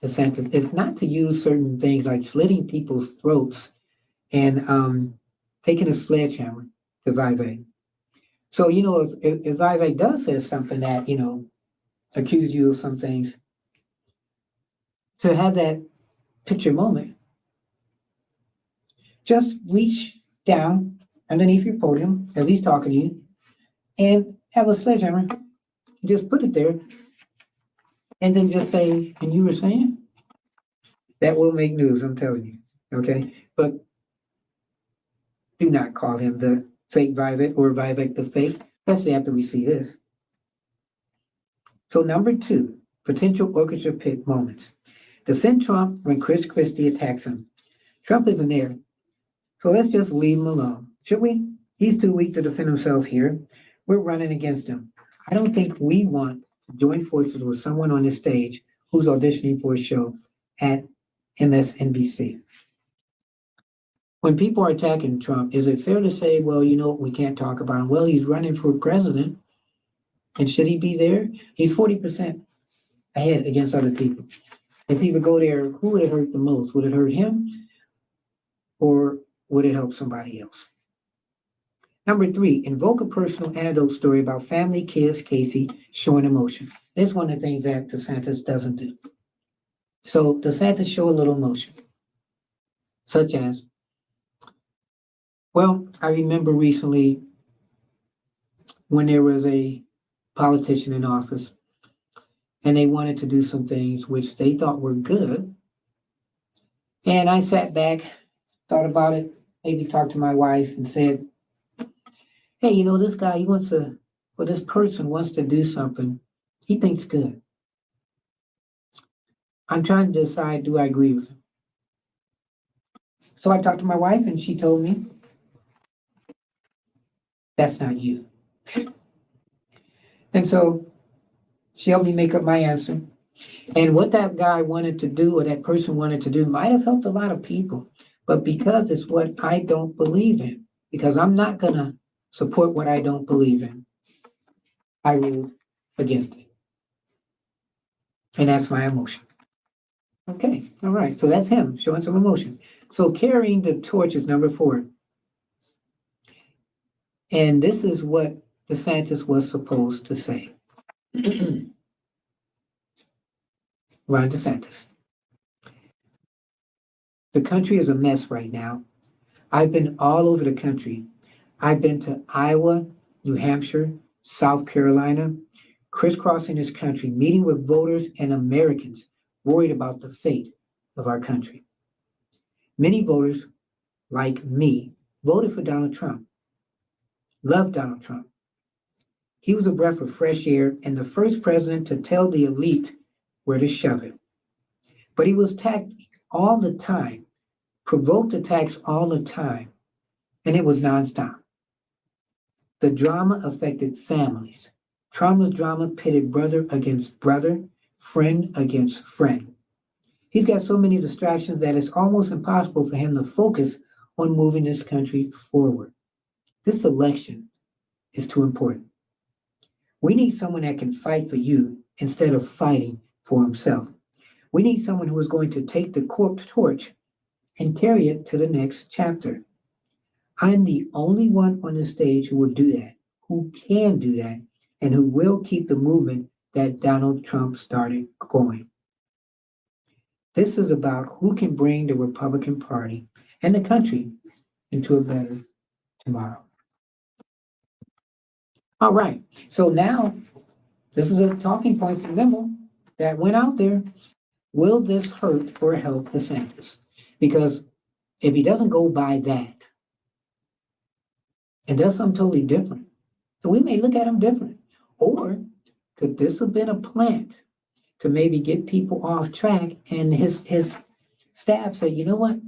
DeSantis, is not to use certain things like slitting people's throats and taking a sledgehammer to Vivek. So, if Vivek does say something that, accuses you of some things, to have that picture moment, just reach down underneath your podium as he's talking to you and have a sledgehammer. Just put it there and then just say, and you were saying? That will make news, I'm telling you. Okay? But do not call him the fake Vivek or Vivek the fake, especially after we see this. So number 2, potential orchestra pit moments. Defend Trump when Chris Christie attacks him. Trump isn't there, so let's just leave him alone, should we? He's too weak to defend himself here. We're running against him. I don't think we want to join forces with someone on the stage who's auditioning for a show at MSNBC. When people are attacking Trump, is it fair to say, well, we can't talk about him? Well, he's running for president, and should he be there? He's 40% ahead against other people. If he would go there, who would it hurt the most? Would it hurt him, or would it help somebody else? Number 3, invoke a personal anecdote story about family, kids, Casey, showing emotion. That's one of the things that DeSantis doesn't do. So DeSantis show a little emotion, such as, well, I remember recently when there was a politician in office and they wanted to do some things which they thought were good. And I sat back, thought about it, maybe talked to my wife and said, hey, this guy, this person wants to do something he thinks good. I'm trying to decide, do I agree with him? So I talked to my wife and she told me, that's not you. And so she helped me make up my answer. And what that guy wanted to do, or that person wanted to do, might have helped a lot of people. But because it's what I don't believe in, because I'm not going to support what I don't believe in, I ruled against it. And that's my emotion. Okay, all right. So that's him showing some emotion. So carrying the torch is number 4. And this is what DeSantis was supposed to say. Ron DeSantis. The country is a mess right now. I've been all over the country. I've been to Iowa, New Hampshire, South Carolina, crisscrossing this country, meeting with voters and Americans worried about the fate of our country. Many voters, like me, voted for Donald Trump, loved Donald Trump. He was a breath of fresh air and the first president to tell the elite where to shove it. But he was attacked all the time, provoked attacks all the time, and it was nonstop. The drama affected families. Trauma's drama pitted brother against brother, friend against friend. He's got so many distractions that it's almost impossible for him to focus on moving this country forward. This election is too important. We need someone that can fight for you instead of fighting for himself. We need someone who is going to take the torch and carry it to the next chapter. I'm the only one on the stage who will do that, who can do that, and who will keep the movement that Donald Trump started going. This is about who can bring the Republican Party and the country into a better tomorrow. All right, so now this is a talking point from Memo that went out there. Will this hurt or help DeSantis? Because if he doesn't go by that and does something totally different, so we may look at him different. Or could this have been a plant to maybe get people off track and his staff say, you know what?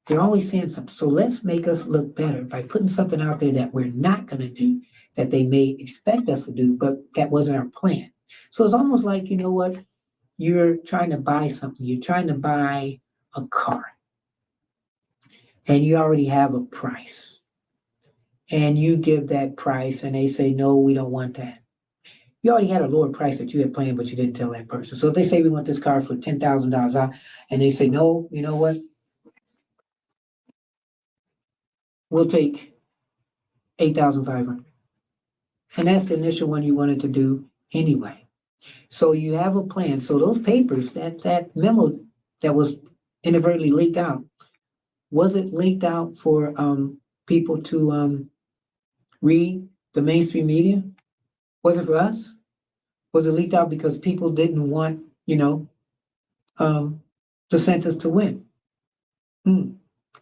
They're always saying something. So let's make us look better by putting something out there that we're not going to do, that they may expect us to do, but that wasn't our plan. So it's almost like, you know what? You're trying to buy something. You're trying to buy a car. And you already have a price. And you give that price and they say, no, we don't want that. You already had a lower price that you had planned, but you didn't tell that person. So if they say we want this car for $10,000 and they say, no, you know what? We'll take $8,500. And that's the initial one you wanted to do anyway. So you have a plan. So those papers, that memo that was inadvertently leaked out, was it leaked out for people to read the mainstream media? Was it for us? Was it leaked out because people didn't want, DeSantis to win?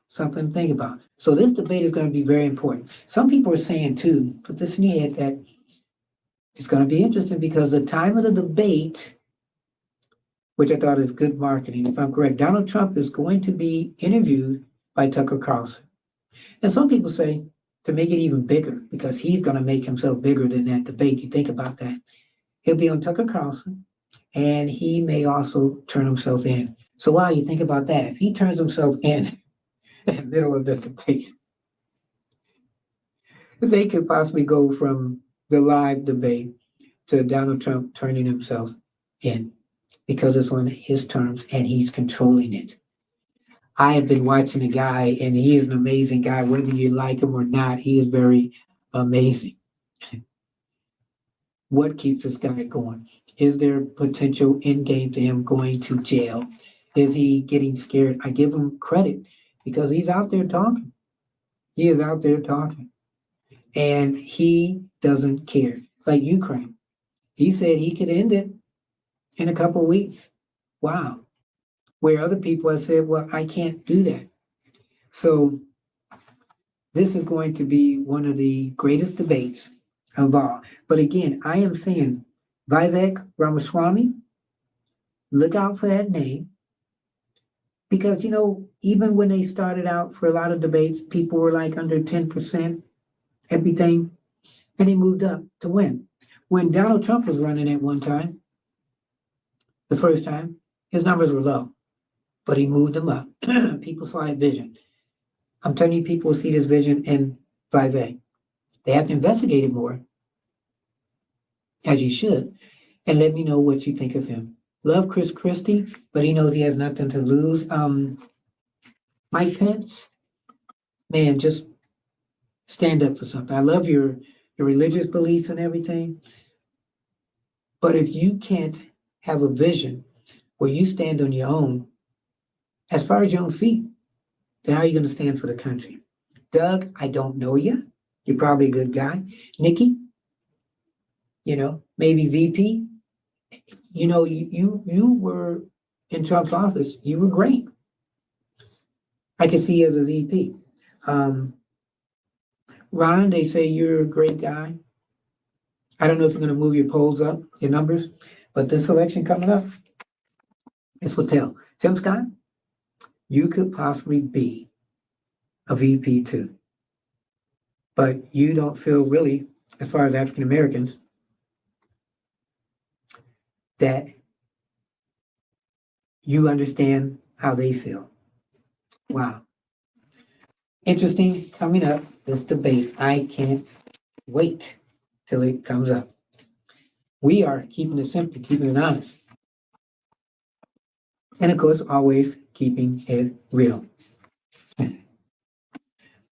Something to think about. So this debate is going to be very important. Some people are saying too, put this in your head, that it's going to be interesting because the time of the debate, which I thought is good marketing, if I'm correct, Donald Trump is going to be interviewed by Tucker Carlson. And some people say to make it even bigger, because he's going to make himself bigger than that debate. You think about that. He'll be on Tucker Carlson, and he may also turn himself in. So while you think about that, if he turns himself in the middle of the debate, they could possibly go from the live debate to Donald Trump turning himself in because it's on his terms and he's controlling it. I have been watching a guy, and he is an amazing guy. Whether you like him or not, he is very amazing. What keeps this guy going? Is there potential in game to him going to jail? Is he getting scared? I give him credit because he's out there talking. He is out there talking. And he doesn't care. Like Ukraine. He said he could end it in a couple of weeks. Wow. Where other people have said, well, I can't do that. So this is going to be one of the greatest debates of all. But again, I am saying Vivek Ramaswamy, look out for that name. Because, even when they started out for a lot of debates, people were like under 10%, everything, and they moved up to win. When Donald Trump was running at one time, the first time, his numbers were low, but he moved them up. People saw that vision. I'm telling you, people will see this vision in Vivek. They have to investigate it more, as you should, and let me know what you think of him. Love Chris Christie, but he knows he has nothing to lose. Mike Pence, man, just stand up for something. I love your religious beliefs and everything, but if you can't have a vision where you stand on your own, as far as your own feet, then how are you going to stand for the country? Doug, I don't know you. You're probably a good guy. Nikki, maybe VP. You were in Trump's office. You were great. I can see you as a VP. Ron, they say you're a great guy. I don't know if you're going to move your polls up, your numbers, but this election coming up, this will tell. Tim Scott, you could possibly be a VP too. But you don't feel really, as far as African Americans, that you understand how they feel. Wow. Interesting coming up, this debate. I can't wait till it comes up. We are keeping it simple, keeping it honest. And of course, always keeping it real.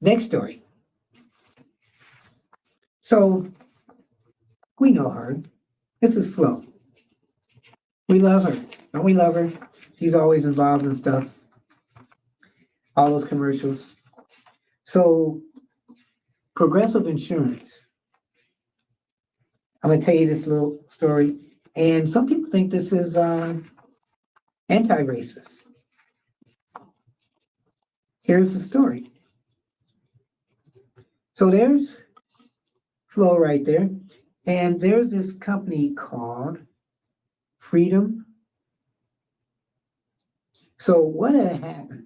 Next story. So we know her. This is Flo. We love her. Don't we love her? She's always involved in stuff. All those commercials. So Progressive Insurance. I'm going to tell you this little story. And some people think this is anti-racist. Here's the story. So there's Flo right there. And there's this company called Freedom. So what had happened?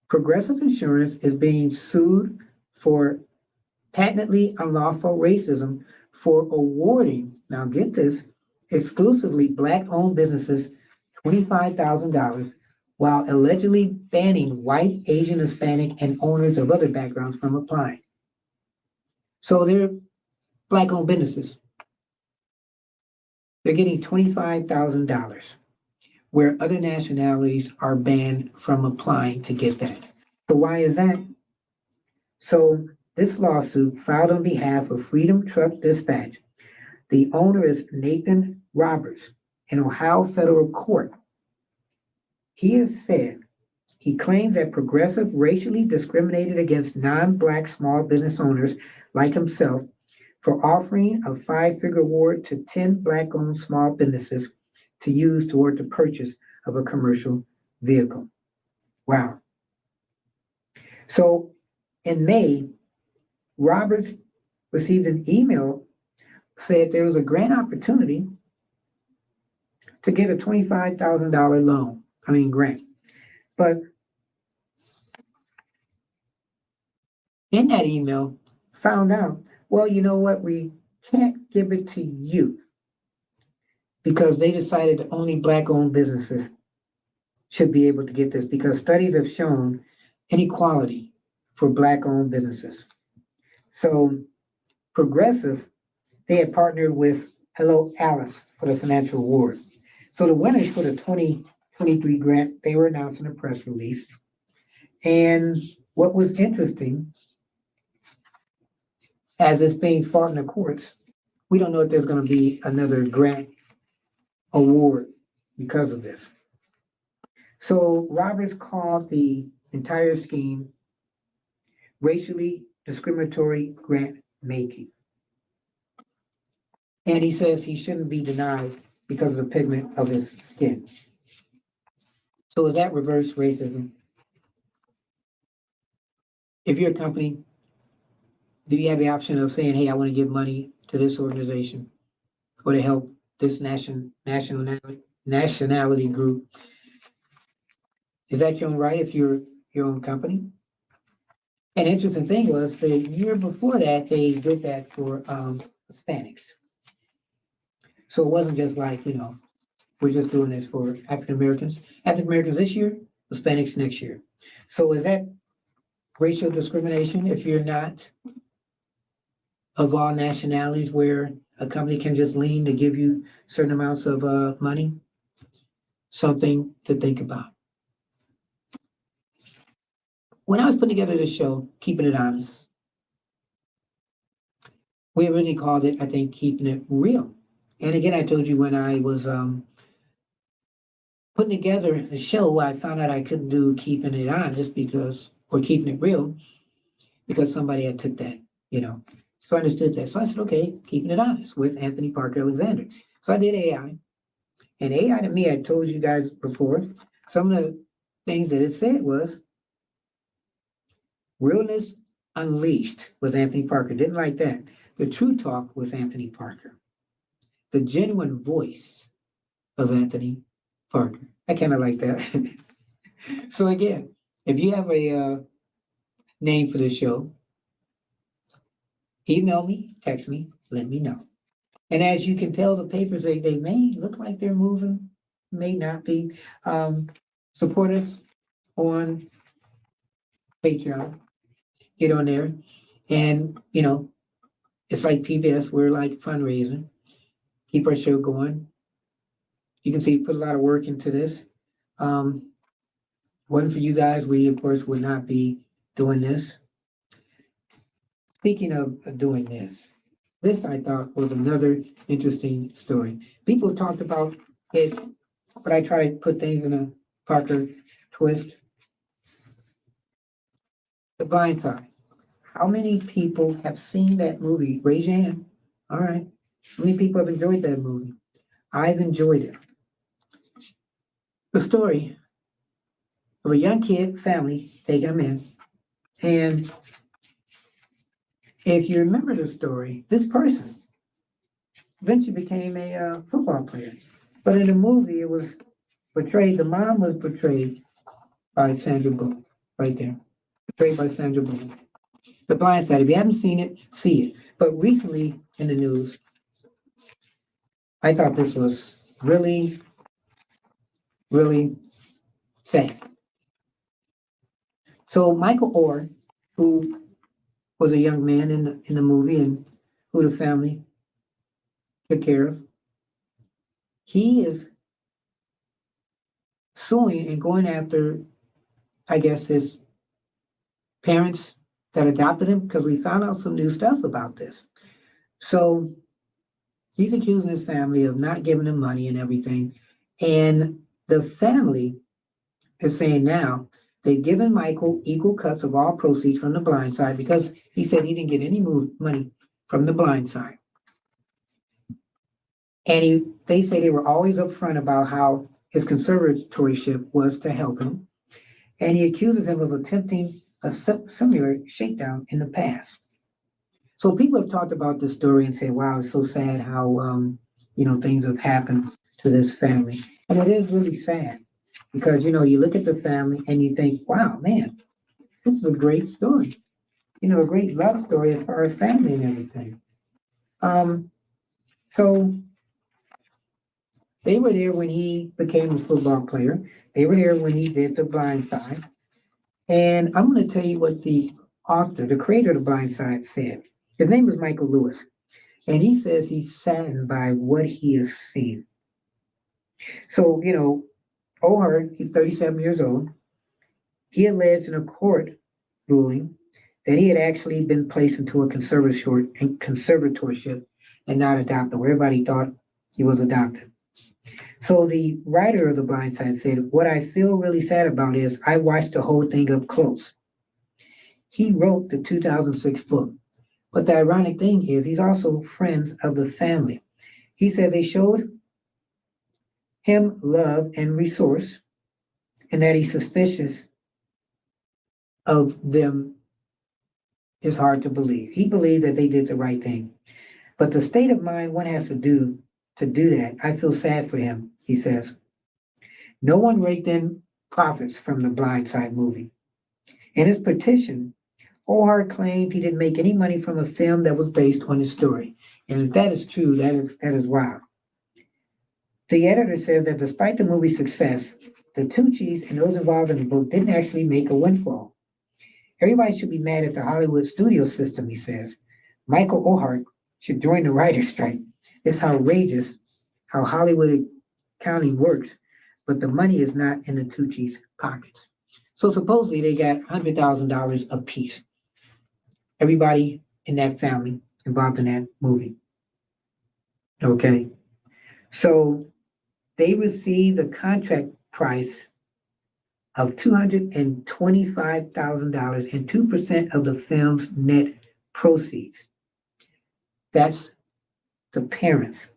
Progressive Insurance is being sued for patently unlawful racism for awarding, now get this, exclusively Black-owned businesses $25,000 while allegedly banning white, Asian, Hispanic, and owners of other backgrounds from applying. So they're Black-owned businesses. They're getting $25,000, where other nationalities are banned from applying to get that. So why is that? So this lawsuit filed on behalf of Freedom Truck Dispatch. The owner is Nathan Roberts in Ohio Federal Court. He has said he claims that Progressive racially discriminated against non-Black small business owners like himself for offering a 5-figure award to 10 Black-owned small businesses to use toward the purchase of a commercial vehicle. Wow. So in May, Roberts received an email said there was a grant opportunity to get a $25,000 grant. But in that email, found out, well, you know what? We can't give it to you because they decided that only Black-owned businesses should be able to get this because studies have shown inequality for Black-owned businesses. So Progressive, they had partnered with Hello Alice for the financial award. So the winners for the 2023 grant, they were announced in a press release. And what was interesting, as it's being fought in the courts, we don't know if there's going to be another grant award because of this. So Roberts called the entire scheme racially discriminatory grant making. And he says he shouldn't be denied because of the pigment of his skin. So is that reverse racism? If you're a company, do you have the option of saying, hey, I want to give money to this organization or to help this nationality group? Is that your own right if you're your own company? An interesting thing was the year before that, they did that for Hispanics. So it wasn't just like, we're just doing this for African Americans. African Americans this year, Hispanics next year. So is that racial discrimination if you're not of all nationalities where a company can just lean to give you certain amounts of money? Something to think about. When I was putting together this show, Keeping It Honest, we originally called it, I think, Keeping It Real. And again, I told you when I was putting together the show, I found out I couldn't do keeping it honest or keeping it real because somebody had took that, you know. So I understood that. So I said, okay, keeping it honest with Anthony Parker Alexander. So I did AI. And AI to me, I told you guys before, some of the things that it said was realness unleashed with Anthony Parker. Didn't like that. The true talk with Anthony Parker. The genuine voice of Anthony Parker. I kind of like that. So again, if you have a name for the show, email me, text me, let me know. And as you can tell, the papers they may look like they're moving, may not be. Support us on Patreon. Get on there, and it's like PBS. We're like fundraising. Keep our show going. You can see put a lot of work into this. Wasn't for you guys, we of course would not be doing this. Speaking of doing this I thought was another interesting story. People talked about it, but I try to put things in a Parker twist. The Blind Side. How many people have seen that movie? Raise your hand. All right. How many people have enjoyed that movie? I've enjoyed it. The story of a young kid, family, taking him in. And if you remember the story, this person eventually became a football player. But in the movie, it was portrayed, the mom was portrayed by Sandra Bullock, right there. Portrayed by Sandra Bullock. The Blind Side. If you haven't seen it, see it. But recently in the news, I thought this was really, really sad. So Michael Orr, who was a young man in the movie and who the family took care of, he is suing and going after, I guess, his parents that adopted him because we found out some new stuff about this. So he's accusing his family of not giving him money and everything. And the family is saying now they've given Michael equal cuts of all proceeds from the Blind Side because he said he didn't get any money from the Blind Side. And they say they were always upfront about how his conservatorship was to help him. And he accuses him of attempting a similar shakedown in the past. So people have talked about this story and say, wow, it's so sad how, things have happened to this family. And it is really sad because, you look at the family and you think, wow, man, this is a great story. A great love story as far as family and everything. So they were there when he became a football player. They were there when he did The Blind Side. And I'm going to tell you what the author, the creator of The Blind Side said. His name is Michael Lewis. And he says he's saddened by what he has seen. So, O'Hare, he's 37 years old. He alleged in a court ruling that he had actually been placed into a conservatorship and not adopted, where everybody thought he was adopted. So the writer of The Blind Side said, what I feel really sad about is I watched the whole thing up close. He wrote the 2006 book. But the ironic thing is he's also friends of the family. He said they showed him love and resource and that he's suspicious of them is hard to believe. He believes that they did the right thing. But the state of mind one has to do that, I feel sad for him, he says. No one raked in profits from the Blind Side movie. In his petition, O'Hare claimed he didn't make any money from a film that was based on his story. And if that is true, that is wild. The editor says that despite the movie's success, the Tucci's and those involved in the book didn't actually make a windfall. Everybody should be mad at the Hollywood studio system, he says. Michael O'Hare should join the writer's strike. It's outrageous how Hollywood accounting works, but the money is not in the Tucci's pockets. So supposedly they got $100,000 apiece. Everybody in that family involved in that movie. Okay. So they received the contract price of $225,000 and 2% of the film's net proceeds. That's the parents.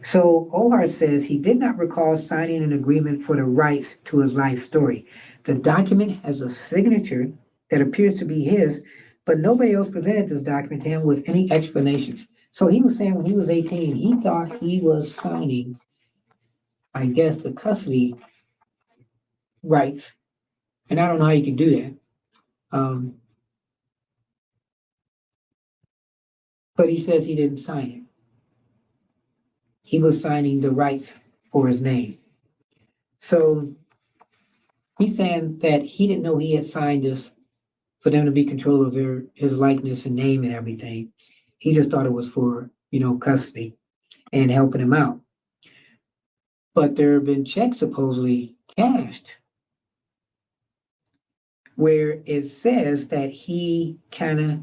So Ohar says he did not recall signing an agreement for the rights to his life story. The document has a signature that appears to be his, but nobody else presented this document to him with any explanations. So he was saying when he was 18, he thought he was signing, I guess, the custody rights. And I don't know how you can do that. But he says he didn't sign it. He was signing the rights for his name. So he's saying that he didn't know he had signed this for them to be control of his likeness and name and everything. He just thought it was for, custody and helping him out. But there have been checks supposedly cashed where it says that he kind of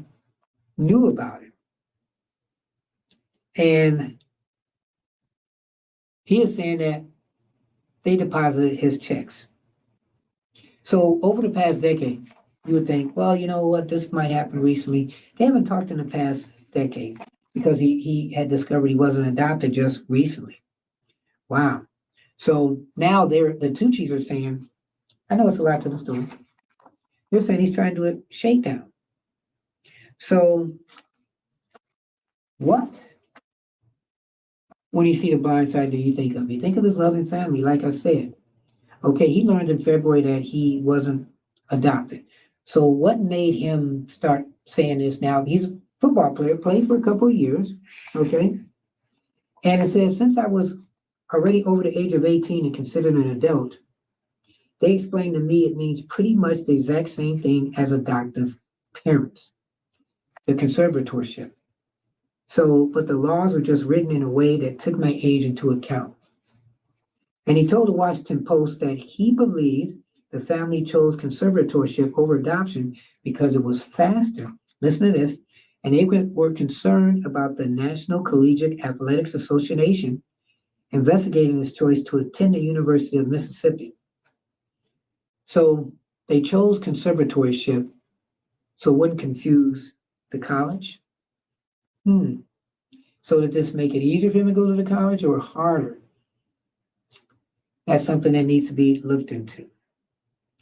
knew about it. And he is saying that they deposited his checks. So over the past decade, you would think, well, you know what, this might happen recently. They haven't talked in the past decade because he had discovered he wasn't adopted just recently. Wow. So now the Tucci's are saying, I know it's a lot to the story. They're saying he's trying to do a shakedown. So what? When you see The Blind Side, do you think of? You think of his loving family, like I said. Okay, he learned in February that he wasn't adopted. So what made him start saying this now? He's a football player, played for a couple of years, okay? And it says, since I was already over the age of 18 and considered an adult, they explained to me it means pretty much the exact same thing as adoptive parents, the conservatorship. So, but the laws were just written in a way that took my age into account. And he told the Washington Post that he believed the family chose conservatorship over adoption because it was faster. Listen to this. And they were concerned about the National Collegiate Athletics Association investigating his choice to attend the University of Mississippi. So they chose conservatorship so it wouldn't confuse the college. So did this make it easier for him to go to the college or harder? That's something that needs to be looked into.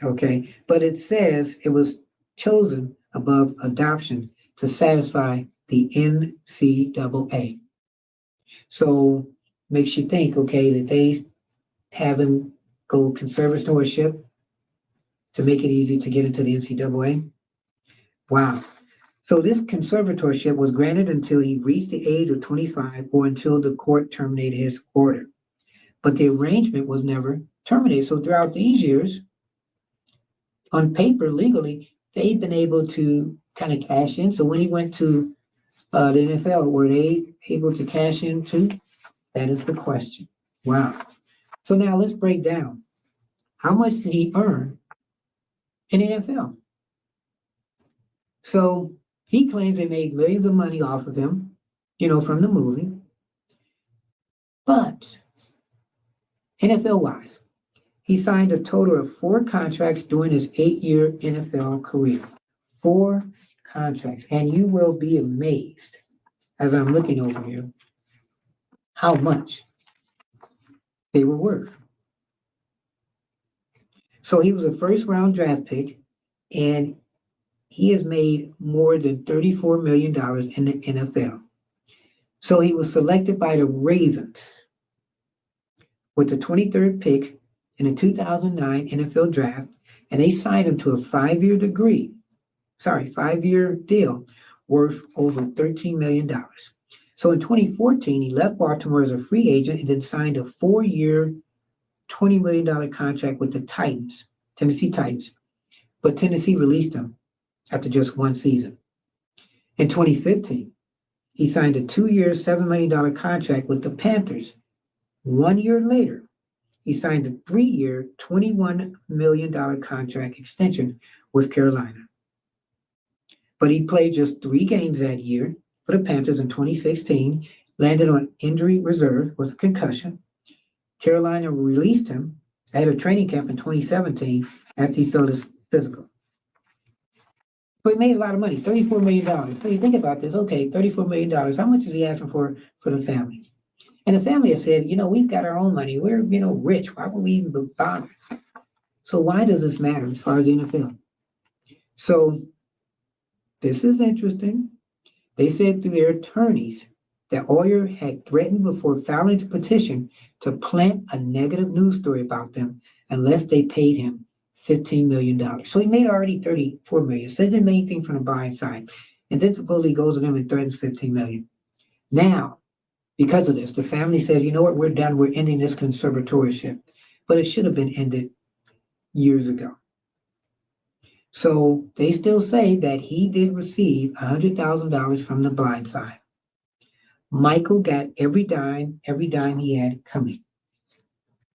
Okay, but it says it was chosen above adoption to satisfy the NCAA. So makes you think, okay, that they have him go conservatorship to make it easy to get into the NCAA. Wow. So this conservatorship was granted until he reached the age of 25 or until the court terminated his order. But the arrangement was never terminated. So throughout these years, on paper, legally, they've been able to kind of cash in. So when he went to the NFL, were they able to cash in too? That is the question. Wow. So now let's break down. How much did he earn in the NFL? So he claims they made millions of money off of him, from the movie. But NFL-wise, he signed a total of 4 contracts during his 8-year NFL career. 4 contracts. And you will be amazed, as I'm looking over here, how much they were worth. So he was a first-round draft pick, and he has made more than $34 million in the NFL. So he was selected by the Ravens with the 23rd pick in the 2009 NFL draft, and they signed him to a 5-year deal worth over $13 million. So in 2014, he left Baltimore as a free agent and then signed a 4-year, $20 million contract with the Tennessee Titans. But Tennessee released him after just 1 season. In 2015, he signed a 2-year, $7 million contract with the Panthers. 1 year later, he signed a 3-year, $21 million contract extension with Carolina. But he played just 3 games that year for the Panthers in 2016, landed on injury reserve with a concussion, Carolina released him at a training camp in 2017 after he failed his physical. So he made a lot of money, $34 million. So you think about this, okay, $34 million. How much is he asking for the family? And the family has said, we've got our own money. We're, rich. Why would we even bother? So why does this matter as far as the NFL? So this is interesting. They said through their attorneys that Oyer had threatened before filing the petition to plant a negative news story about them unless they paid him $15 million. So he made already $34 million. Said didn't make anything from the buying side. And then supposedly goes to them and threatens $15 million. Now, because of this, the family said, you know what, we're done. We're ending this conservatorship. But it should have been ended years ago. So they still say that he did receive $100,000 from the blind side. Michael got every dime he had coming,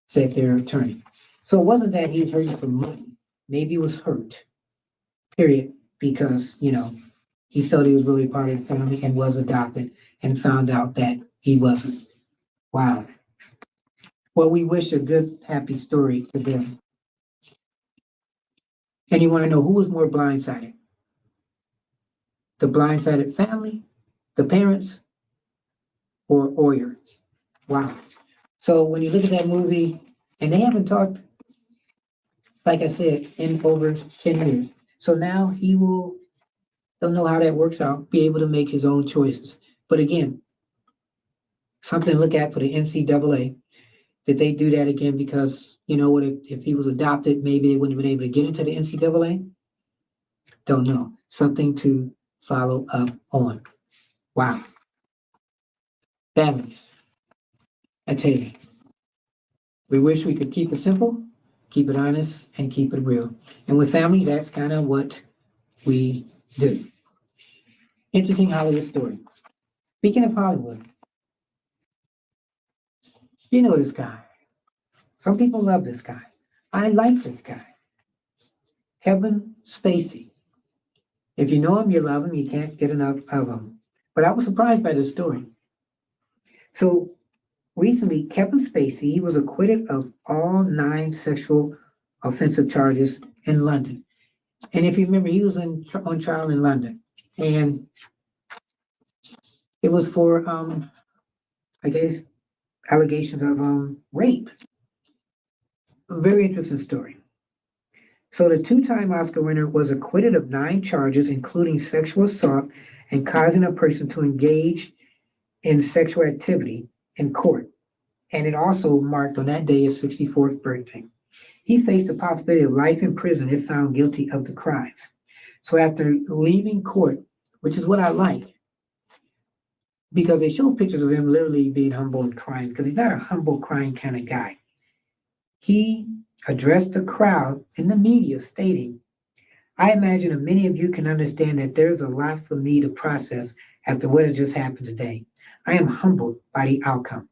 said their attorney. So it wasn't that he was hurting for money. Maybe he was hurt, period, because, he felt he was really part of the family and was adopted and found out that he wasn't. Wow. Well, we wish a good, happy story to them. And you want to know who was more blindsided? The blindsided family, the parents, or Oyer? Wow. So when you look at that movie, and they haven't talked, like I said, in over 10 years. So now he will, don't know how that works out, be able to make his own choices. But again, something to look at for the NCAA. Did they do that again? Because, what, if he was adopted, maybe they wouldn't have been able to get into the NCAA? Don't know. Something to follow up on. Wow. Families. I tell you, we wish we could keep it simple, keep it honest, and keep it real. And with families, that's kind of what we do. Interesting Hollywood story. Speaking of Hollywood, you know this guy. Some people love this guy. I like this guy. Kevin Spacey. If you know him, you love him. You can't get enough of him. But I was surprised by this story. So recently, Kevin Spacey, he was acquitted of all 9 sexual offensive charges in London. And if you remember, he was on trial in London. And it was for, I guess, allegations of rape. A very interesting story. So the 2-time Oscar winner was acquitted of 9 charges, including sexual assault and causing a person to engage in sexual activity in court. And it also marked on that day his 64th birthday. He faced the possibility of life in prison if found guilty of the crimes. So after leaving court, which is what I like, because they show pictures of him literally being humble and crying, because he's not a humble, crying kind of guy. He addressed the crowd in the media stating, I imagine that many of you can understand that there's a lot for me to process after what has just happened today. I am humbled by the outcome.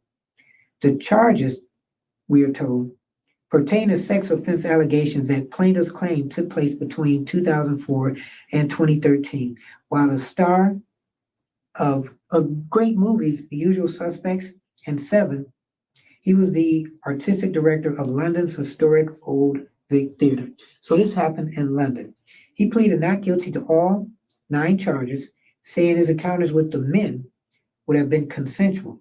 The charges, we are told, pertain to sex offense allegations that plaintiffs claim took place between 2004 and 2013, while the star of great movies, The Usual Suspects and Seven, he was the artistic director of London's historic Old Vic Theatre. So this happened in London. He pleaded not guilty to all 9 charges, saying his encounters with the men would have been consensual.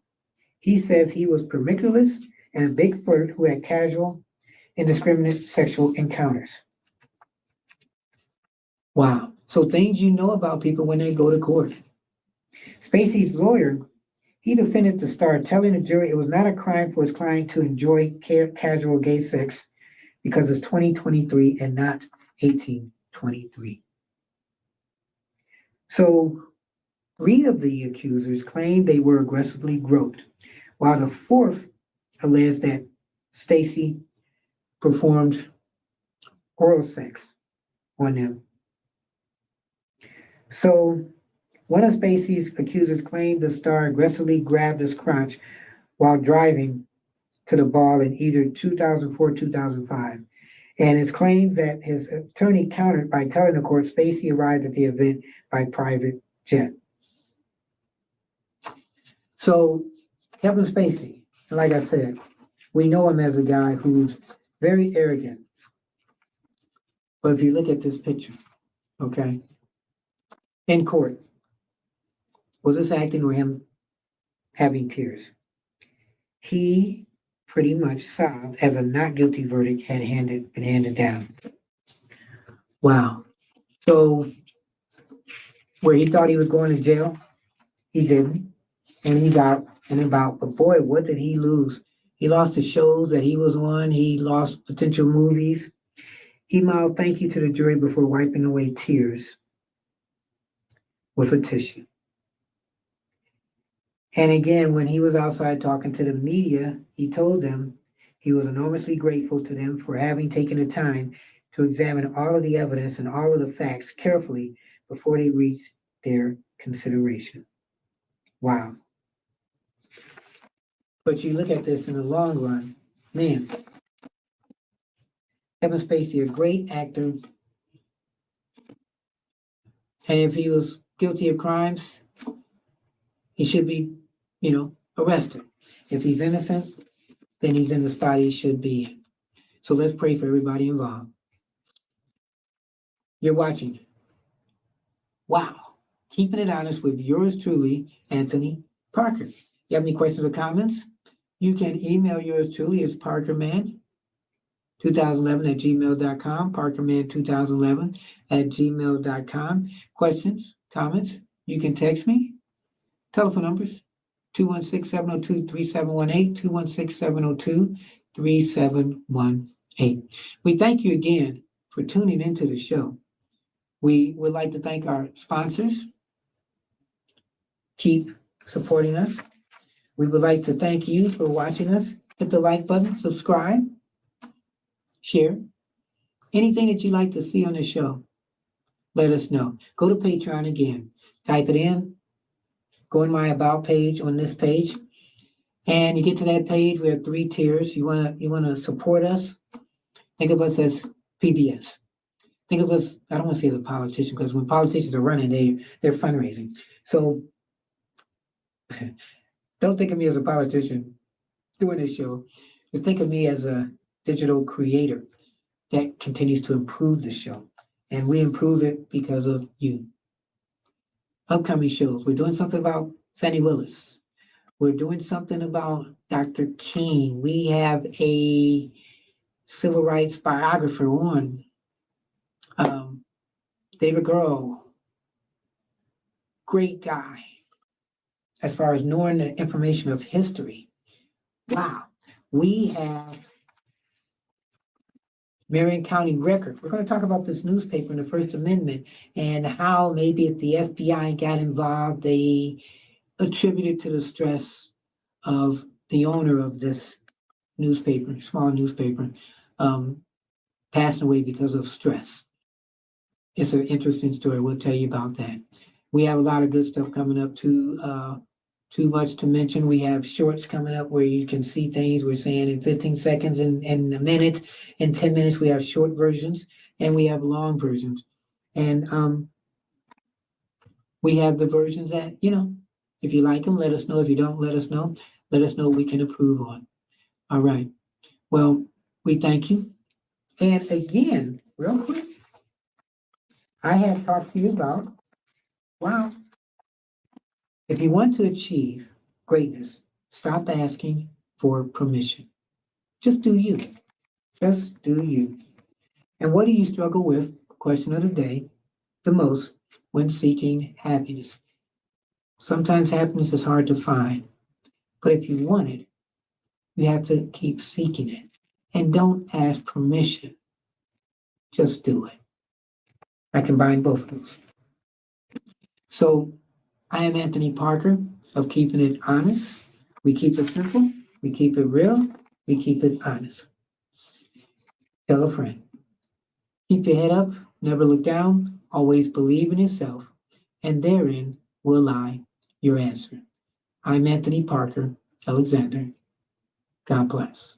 He says he was promiscuous and a big flirt who had casual, indiscriminate sexual encounters. Wow. So things you know about people when they go to court. Spacey's lawyer, he defended the star, telling the jury it was not a crime for his client to enjoy casual gay sex because it's 2023 and not 1823. So 3 of the accusers claimed they were aggressively groped, while the 4th alleged that Spacey performed oral sex on them. So one of Spacey's accusers claimed the star aggressively grabbed his crotch while driving to the ball in either 2004 or 2005. And it's claimed that his attorney countered by telling the court Spacey arrived at the event by private jet. So Kevin Spacey, like I said, We know him as a guy who's very arrogant. But if you look at this picture, okay, in court, was this acting or him having tears? He pretty much sobbed as a not guilty verdict had been handed down. Wow. So where he thought he was going to jail, he didn't. And he got in about, but boy, what did he lose? He lost the shows that he was on. He lost potential movies. He mouthed thank you to the jury before wiping away tears with a tissue. And again, when he was outside talking to the media, he told them he was enormously grateful to them for having taken the time to examine all of the evidence and all of the facts carefully before they reached their consideration. Wow. But you look at this in the long run, man, Kevin Spacey, a great actor. And if he was guilty of crimes, he should be, arrested. If he's innocent, then he's in the spot he should be in. So let's pray for everybody involved. You're watching. Wow. Keeping it honest with yours truly, Anthony Parker. You have any questions or comments? You can email yours truly. It's parkerman2011@gmail.com, parkerman2011@gmail.com. Questions, comments? You can text me. Telephone numbers, 216-702-3718, 216-702-3718. We thank you again for tuning into the show. We would like to thank our sponsors. Keep supporting us. We would like to thank you for watching us. Hit the like button, subscribe, share. Anything that you'd like to see on the show, let us know. Go to Patreon again. Type it in. Go in my About page on this page. And you get to that page, we have 3 tiers. You wanna support us? Think of us as PBS. Think of us, I don't want to say as a politician, because when politicians are running, they're fundraising. So don't think of me as a politician doing this show. Just think of me as a digital creator that continues to improve the show. And we improve it because of you. Upcoming shows. We're doing something about Fannie Willis. We're doing something about Dr. King. We have a civil rights biographer on. David Grohl. Great guy. As far as knowing the information of history. Wow. We have Marion County Record. We're going to talk about this newspaper in the First Amendment and how maybe if the FBI got involved, they attributed to the stress of the owner of this newspaper, small newspaper, passing away because of stress. It's an interesting story. We'll tell you about that. We have a lot of good stuff coming up too. Too much to mention. We have shorts coming up where you can see things we're saying in 15 seconds and a minute. In 10 minutes, we have short versions and we have long versions. And we have the versions that, if you like them, let us know. If you don't, let us know. Let us know what we can improve on. All right. Well, we thank you. And again, real quick, I have talked to you about, wow, if you want to achieve greatness, stop asking for permission. Just do you. Just do you. And what do you struggle with, question of the day, the most when seeking happiness? Sometimes happiness is hard to find, but if you want it, you have to keep seeking it. And don't ask permission. Just do it. I combine both of those. So I am Anthony Parker of Keeping It Honest. We keep it simple. We keep it real. We keep it honest. Tell a friend. Keep your head up. Never look down. Always believe in yourself. And therein will lie your answer. I'm Anthony Parker, Alexander. God bless.